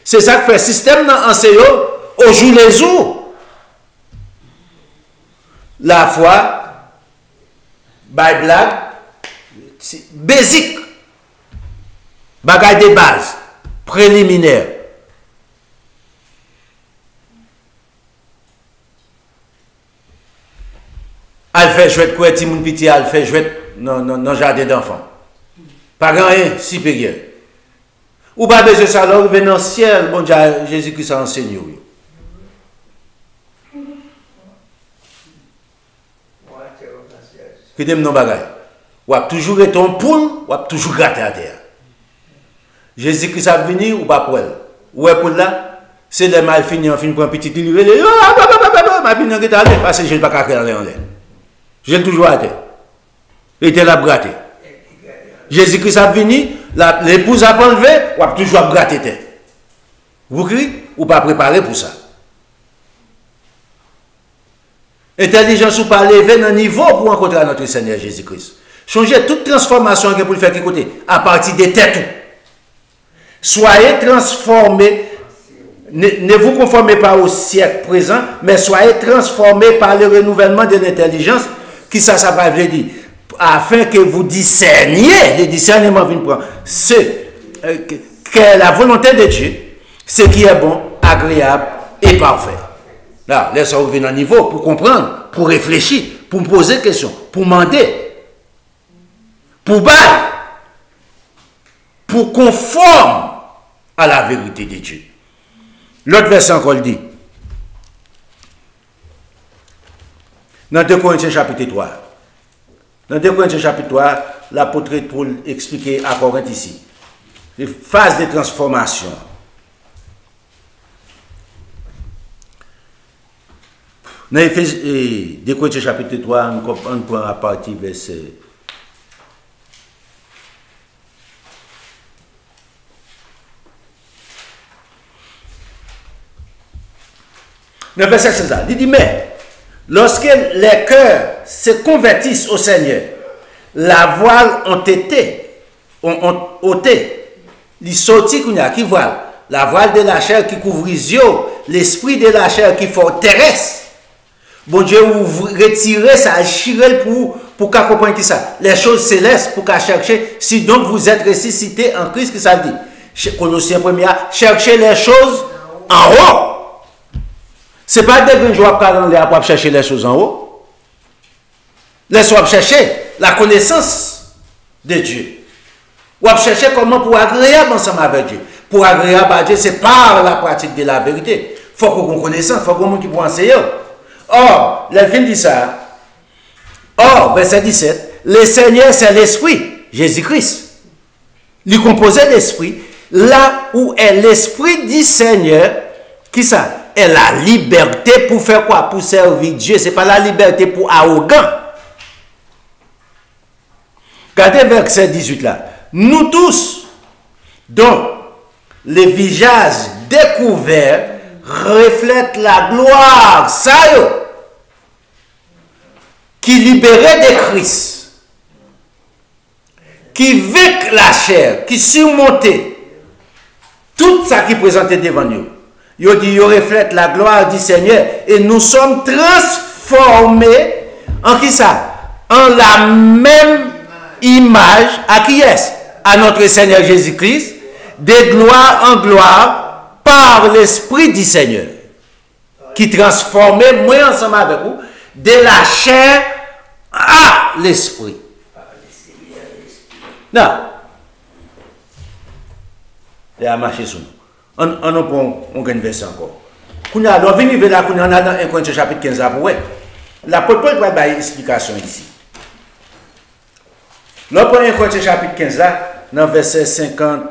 C'est ça que fait le système dans l'enseignant au jour les jours. La foi, by blague, basique, bagaille de base, préliminaire. Elle fait jouer quoi, Timoun Piti, elle fait jouer dans le jardin d'enfants. Pas rien supérieur. Ou pas besoin de ça, alors venez dans le ciel, bon Dieu, Jésus-Christ a enseigné. Que t'aimes non bagaille. Ou a toujours été en poule, ou a toujours gratté à terre. Jésus-Christ a venu ou pas pour elle. Ou est pour là, c'est le mal fini, on finit pour un petit livre, ma vie n'a pas allé, parce que je n'ai pas qu'à aller en l'air. J'ai toujours à terre. Il était là gratté. Jésus-Christ a venu, l'épouse a enlevé, ou a toujours gratté terre. Vous criez, ou pas préparé pour ça. Intelligence ou pas lever dans niveau pour rencontrer notre Seigneur Jésus-Christ. Changez toute transformation que pour le faire qui côté à partir des têtes. Soyez transformés, ne vous conformez pas au siècle présent, mais soyez transformés par le renouvellement de l'intelligence, qui ça va dire, afin que vous discerniez, le discernement vient prendre, que la volonté de Dieu, ce qui est bon, agréable et parfait. Là, laissez revenir à un niveau pour comprendre, pour réfléchir, pour me poser des questions, pour demander, pour battre, pour conforme à la vérité de Dieu. L'autre verset encore dit, dans 2 Corinthiens chapitre 3, dans 2 Corinthiens chapitre 3, l'apôtre Paul expliquait à Corinthe ici, les phases de transformation. Dans 2 Corinthiens chapitre 3, on prend à partir verset. Le verset 16, il dit, mais lorsque les cœurs se convertissent au Seigneur, la voile ont ôté, les sorties qu'on a, qui voile, la voile de la chair qui couvre les yeux, l'esprit de la chair qui forteresse. Bon Dieu, vous retirez ça, chirez pour qu'à comprendre ça. Les choses célestes pour qu'à chercher, si donc vous êtes ressuscité en Christ, que ça dit. Colossiens 1er, cherchez les choses en haut. Ce n'est pas des gens pour chercher les choses en haut. Laissez-moi chercher la connaissance de Dieu. Ou chercher comment pour agréable ensemble avec Dieu. Pour agréable à Dieu, c'est par la pratique de la vérité. Il faut qu'on connaisse, il faut qu'on qui puisse enseigner. Or, le film dit ça. Or, verset 17, le Seigneur c'est l'Esprit, Jésus-Christ. Il composé d'Esprit, là où est l'Esprit du Seigneur, qui ça? Est la liberté pour faire quoi? Pour servir Dieu. Ce n'est pas la liberté pour arrogant. Regardez verset 18 là. Nous tous, dont les visages découverts reflètent la gloire, ça y est, qui libérait de Christ, qui vaincre la chair, qui surmontait tout ça qui présentait devant nous. Il dit, il reflète la gloire du Seigneur et nous sommes transformés en qui ça? En la même image à qui est-ce? À notre Seigneur Jésus-Christ, de gloire en gloire par l'Esprit du Seigneur qui transformait, moi ensemble avec vous, de la chair à l'Esprit. Non. Il a marché sur nous. On gagne verset encore. Qu'on a alors venu là qu'on a dans 1 Corinthiens chapitre 15 là pour l'apôtre Paul va donner explication ici. Là pour 1 Corinthiens chapitre 15 là dans verset 50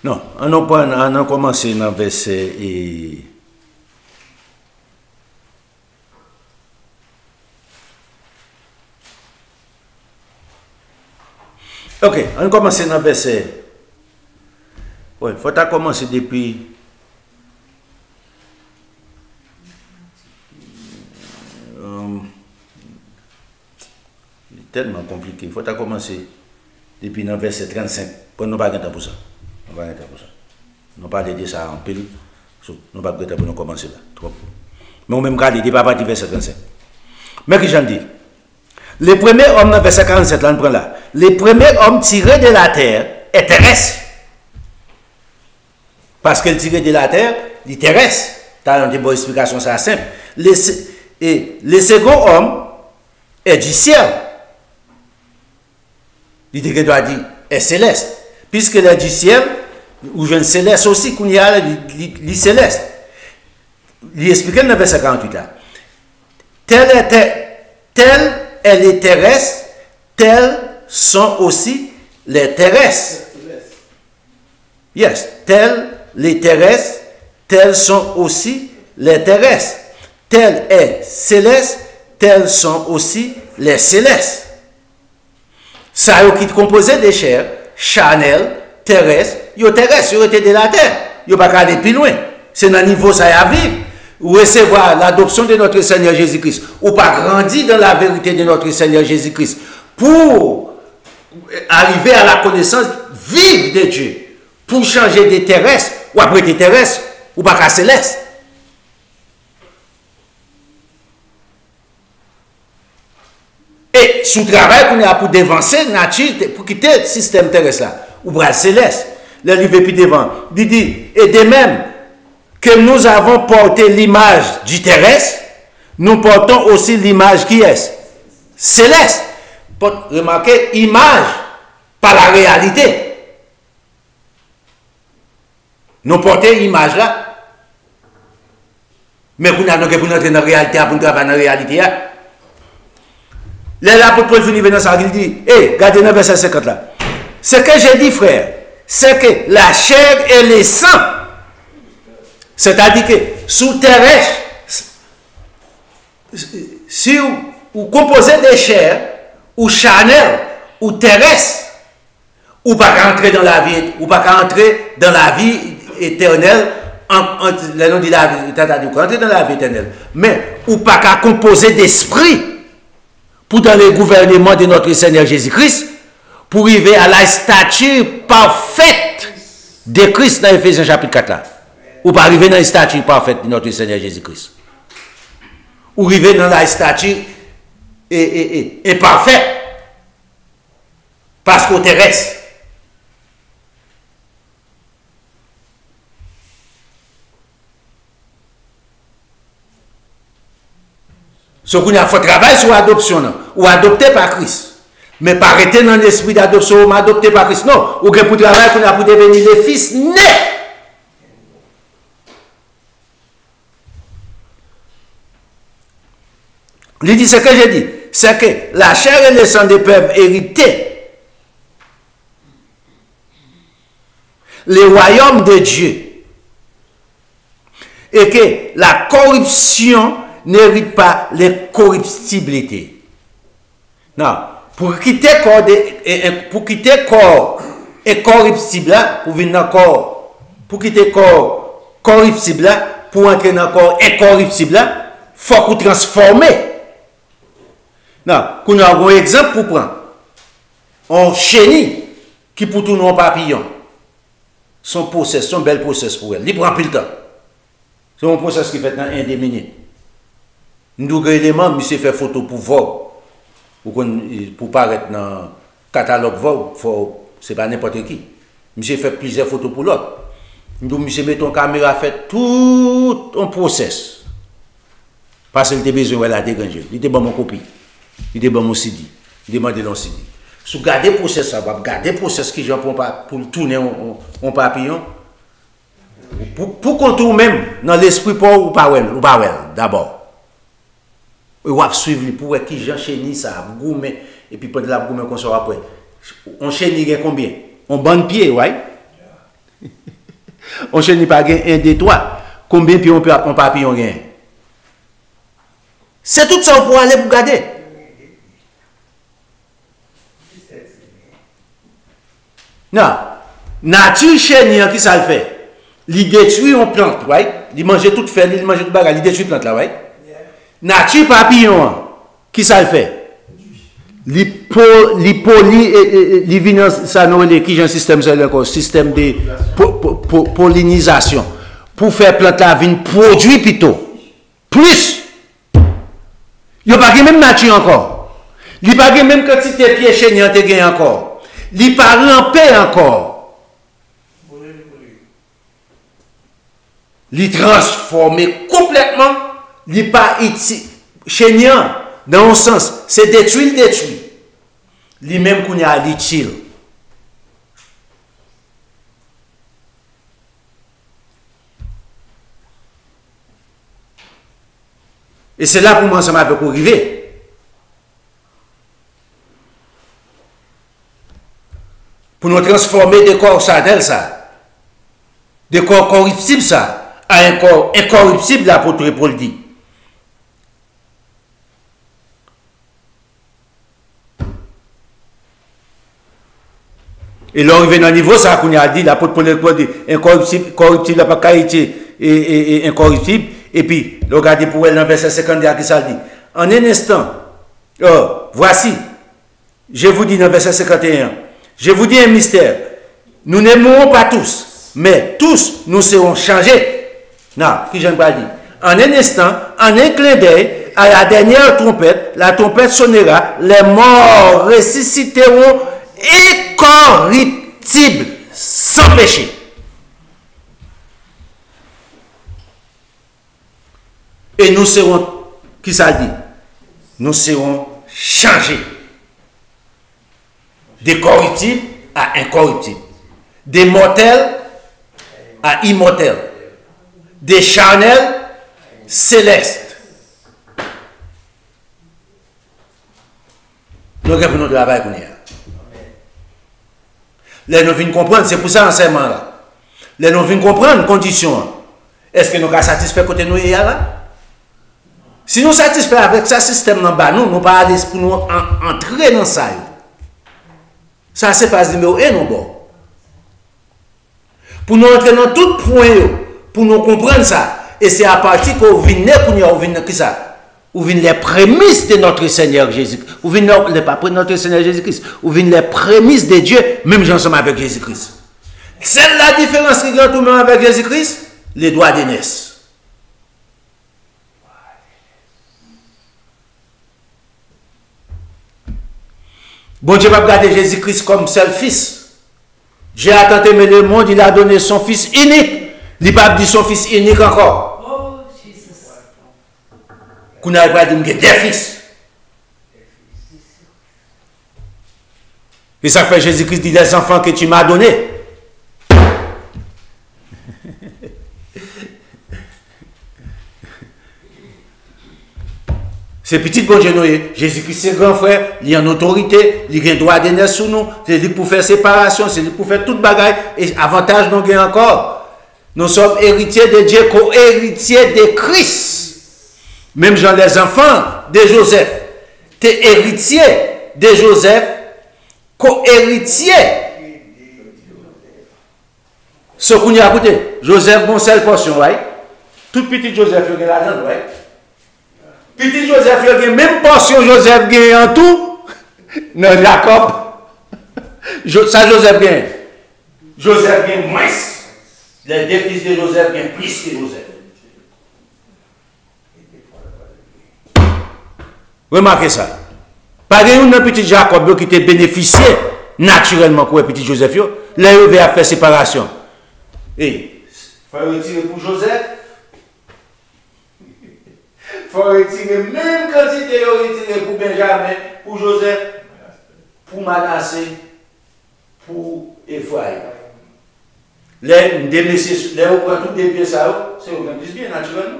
Non, on a commencé dans le verset et ok, on a commencé dans le verset. Oui, il faut commencer depuis. C'est tellement compliqué. Il faut commencer depuis le verset 35. Pour nous pas de temps pour ça. On va pour ça. Nous pas de ça en pile. Nous pas de temps pour nous commencer là. Trop. Mais on même garder pas partir verset 35. Mais que j'en dis. Les premiers hommes dans verset 47 là, on prend là. Les premiers hommes tirés de la terre est terrestre. Parce qu'elle tiré de la terre, il terrestre. Tu as une bonne explication, ça simple. Et le second homme est du ciel. Il doit dire est céleste. Puisque est du ciel, ou je ne céleste aussi, qu'on y a le céleste. Il explique dans le verset 48 là. Tel est les terrestres, tels sont aussi les terrestres. Yes, tels les terrestres, tels sont aussi les terrestres. Tel est céleste, tels sont aussi les célestes. Ça qui est composé des chairs, charnel, terrestre, yo terrestre, yo était de la terre. Yo pas aller plus loin. C'est dans le niveau ça y a vivre. Ou recevoir l'adoption de notre Seigneur Jésus-Christ. Ou pas grandir dans la vérité de notre Seigneur Jésus-Christ. Pour arriver à la connaissance vive de Dieu. Pour changer des terrestres, ou après des terrestres, ou pas qu'à céleste. Et sous travail qu'on a pour dévancer nature, pour quitter le système terrestre là, ou bras céleste, le livre puis devant, il dit, et de même que nous avons porté l'image du terrestre, nous portons aussi l'image qui est céleste. Remarquez, image, pas la réalité. Nous portons l'image là. Mais pour nous entrer dans la réalité, pour nous travailler dans la réalité. Là, pour venir dans ça, il dit, regardez dans le verset 50 là. Ce que j'ai dit, frère, c'est que la chair et le sang, c'est-à-dire que sous terrestre, si vous composez des chairs, ou charnel, ou terrestre, ou pas entrer dans la vie, ou pas entrer dans la vie éternelle, le nom de la vie, entrer dans la vie éternelle, mais ou pas qu'à composer d'esprit pour dans le gouvernement de notre Seigneur Jésus-Christ, pour arriver à la stature parfaite de Christ dans Ephésiens chapitre 4 là. Ou pas arriver dans la stature parfaite de notre Seigneur Jésus-Christ. Ou arriver dans la stature imparfaite. Parce qu'on terrestre. Ce qu'on a fait travail sur l'adoption, ou adopté par Christ. Mais pas arrêter dans l'esprit d'adoption, ou adopté par Christ. Non, ou pour travail qu'on a pour devenir les fils nés. Il dit ce que j'ai dit, c'est que la chair et le sang peuvent hériter les royaumes de Dieu. Et que la corruption n'hérite pas les corruptibilités. Non, pour quitter corps incorruptible, pour venir dans corps, pour quitter corps corruptible, pour entrer dans corps incorruptible, il faut qu'on transforme. Non, qu'on a un exemple pour prendre. Un chenille qui pour tourner un papillon. Son process, son bel process pour elle. Il prend plus le temps. C'est un process qui fait dans 1 minutes. Nous élément, monsieur fait photo pour Vogue. Pour paraître dans le catalogue Vogue, ce n'est pas n'importe qui. Monsieur fait plusieurs photos pour l'autre. Nous, monsieur met ton caméra, fait tout un process. Parce qu'il était besoin de la dégranger. Il était bon mon copie. Il était bon mon CD. Il demandait l'on CD. Si vous gardez le process, ça va garder le process qui j'en pour tourner en papillon. Pour qu'on tourne même dans l'esprit ou pas d'abord. Vous va suivre pour qui j'en chenille ça, gourmet et puis pendant la gourmet qu'on sort après. On chenille combien? On bande pied, ouais. On chenille pas un des trois. Combien de pieds on papillon gagne? C'est tout ça pour aller pour garder. Non. Nature chenille qui ça le fait? Il détruit une plante, right? Il mange toute feuille, il mange toute bagarre, il détruit plante là, right? Nature papillon, qui ça le fait? Il polie, il vient ça nous qui j'ai un système système de pollinisation pour faire plante la vigne produit plutôt plus. Il n'y a pas même nature encore. Il n'y a pas même quantité de pieds chéniants te gagne encore. Il n'y a pas rampé encore. Il transformé complètement. Il n'est pas chéniant dans un sens. C'est détruit. Il même qu'on y a l'utile. Et c'est là pour moi ça m'a fait arriver. Pour nous transformer des corps charnels, ça, des corps corruptibles, ça, à un corps incorruptible, l'apôtre Paul dit. Et là, on revient au niveau, ça, qu'on a dit, l'apôtre Paul dit, incorruptible, corruptible, la pas qualité et incorruptible. Et puis, regardez pour elle dans le verset 51 qui ça dit. En un instant, voici, je vous dis dans le verset 51, je vous dis un mystère. Nous n'aimerons pas tous, mais tous nous serons changés. Non, qui j'aime pas dire. En un instant, en un clin d'œil, à la dernière trompette, la trompette sonnera, les morts ressusciteront incorruptibles, sans péché. Et nous serons, qui ça dit? Nous serons changés. Des corruptibles à incorruptibles. Des mortels à immortels. Des charnels célestes. Nous avons notre travail pour nous. Là, nous venons comprendre, c'est pour ça l'enseignement là. Là, nous venons comprendre les conditions. Est-ce que nous sommes satisfaits côté nous là? Si nous sommes satisfaits avec ce système, nous ne pas aller pour nous entrer dans ça. Ça, c'est phase numéro 1, non bon. Pour nous entrer dans tout point, pour nous comprendre ça. Et c'est à partir qu'on vient pour nous qui ça. Ou vient les prémices de notre Seigneur Jésus-Christ. Ou vient pas notre Seigneur Jésus-Christ. Ou vient les prémices de Dieu, même ensemble avec Jésus-Christ. C'est la différence qu'il y a tout même avec Jésus-Christ, les droits d'aînesse. Bon Dieu va regarder Jésus-Christ comme seul fils. Dieu a tant aimé le monde, il a donné son fils unique. Il n'a pas dit son fils unique encore. Oh, Jesus. Qu'on n'a pas dit des fils. Et ça fait Jésus-Christ dit les enfants que tu m'as donnés. C'est petit bon Dieu, Jésus-Christ c'est grand frère, il a une autorité, il a un droit d'aînesse sur nous, c'est lui pour faire séparation, c'est lui pour faire toute bagaille, et avantage nous gagnons encore. Nous sommes héritiers de Dieu, co-héritiers de Christ. Même genre les enfants de Joseph, tu es héritier de Joseph, co-héritier. Ce qu'on a écouté, Joseph, bon seule portion, right? Tout petit Joseph, il y a là-dedans, right? Petit Joseph, il y a même portion Joseph gagne en tout. Non, Jacob. Ça, Joseph gagne. Joseph gagne moins. Les deux fils de Joseph gagnent plus que Joseph. Remarquez ça. Pas de petit Jacob qui t'a bénéficié naturellement pour le petit Joseph. Là, il va faire séparation. Et il faut retirer pour Joseph. faut retirer même quantité retiré pour Benjamin, pour Joseph, pour Manassé, pour Ephraïm. Les messieurs, les reprend tous des pieds ça, c'est au plus bien naturellement.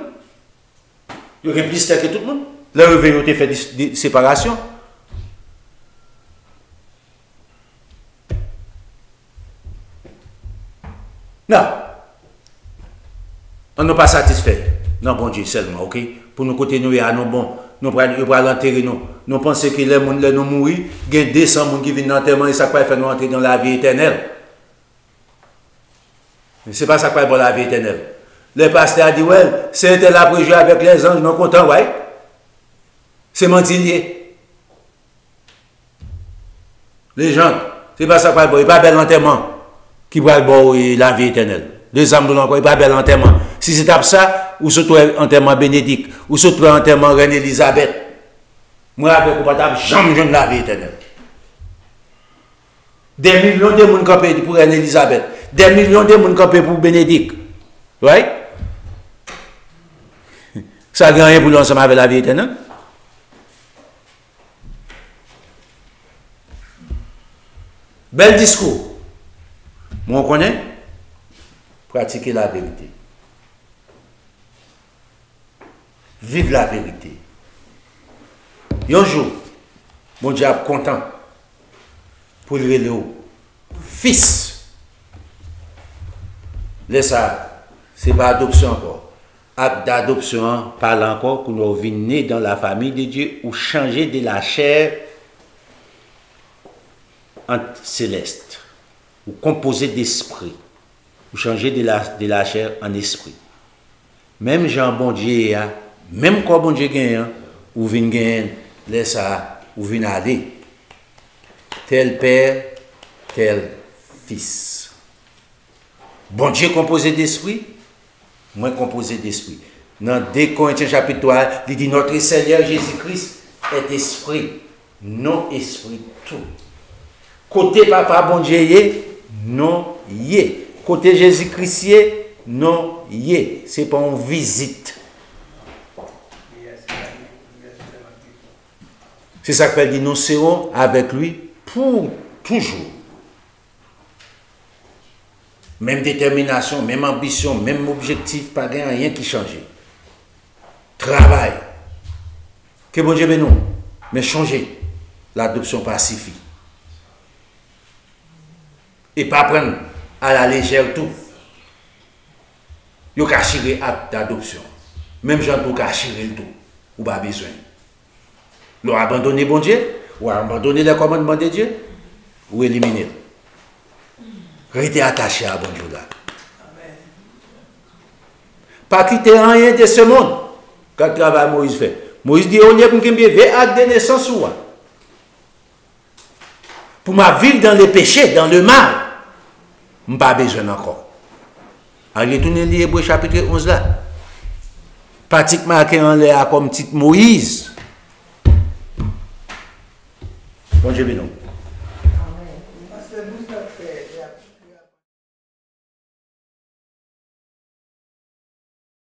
Il y a plus que tout le monde. Le réveil a fait des séparations. Non. On n'est pas satisfait. Non, bon Dieu seulement, ok? Pour nous côté nous, nous bon, nous prenons l'enterrer nous. Nous pensons que les gens nous mourir, il y a 200 personnes qui viennent dans l'enterrement et ça va faire nous entrer dans la vie éternelle. Mais ce n'est pas ça qui va pour la vie éternelle. Le pasteur a dit, ouais, c'est tel après jouer avec les anges, non content, ouais. C'est mentilier. Les gens, c'est pas ça qui va pour, il n'y a pas bel enterrement qui va pour la vie éternelle. Les âmes de l'encore, il n'y a pas bel enterrement. Si c'est ça, ou surtout enterrement Bénédicte, ou surtout enterrement Reine Elisabeth, moi avec vous, jamais je ne la vie éternelle. Des millions de monde campés pour Reine Elisabeth, des millions de monde campés pour Bénédicte. Oui? Ça a gagné pour l'ensemble avec la vie éternelle. Bel discours. Moi, on connaît. Pratiquer la vérité. Vive la vérité. Un jour, mon Dieu est content pour le fils. Laisse ça, c'est pas adoption encore. Acte d'adoption parle encore que nous venons nés dans la famille de Dieu ou changer de la chair en céleste ou composé d'esprit ou changer de la chair en esprit. Même Jean bon Dieu, même quand bon Dieu gagne, ou vient gagner, laisse ça, ou vient aller. Tel père, tel fils. Bon Dieu composé d'esprit, moi composé d'esprit. Dans 2 Corinthiens chapitre 3, il dit notre Seigneur Jésus-Christ est esprit, non esprit tout. Côté papa bon Dieu, non yé. Côté Jésus-Christ, non yé. C'est pas une visite. C'est ça que fait dire nous serons avec lui pour toujours. Même détermination, même ambition, même objectif, pas rien qui change. Travail. Que bon Dieu bénisse nous. Mais changer. L'adoption pacifie. Et pas prendre à la légère tout. Vous avez acte d'adoption. Même gens vous avez le tout. Vous n'avez pas besoin. Vous avez abandonné bon Dieu, ou abandonné les commandements de Dieu, ou éliminé. Restez attaché à bon Dieu là. Pas quitter rien de ce monde. Quand le travail Moïse fait. Moïse dit, on y a pour que acte de naissance ou pour ma vivre dans le péché, dans le mal, je n'ai pas besoin encore. Allez, tournez l'Hébreu chapitre 11 là. Pratiquement en l'air comme titre Moïse. Bon Dieu bénisse.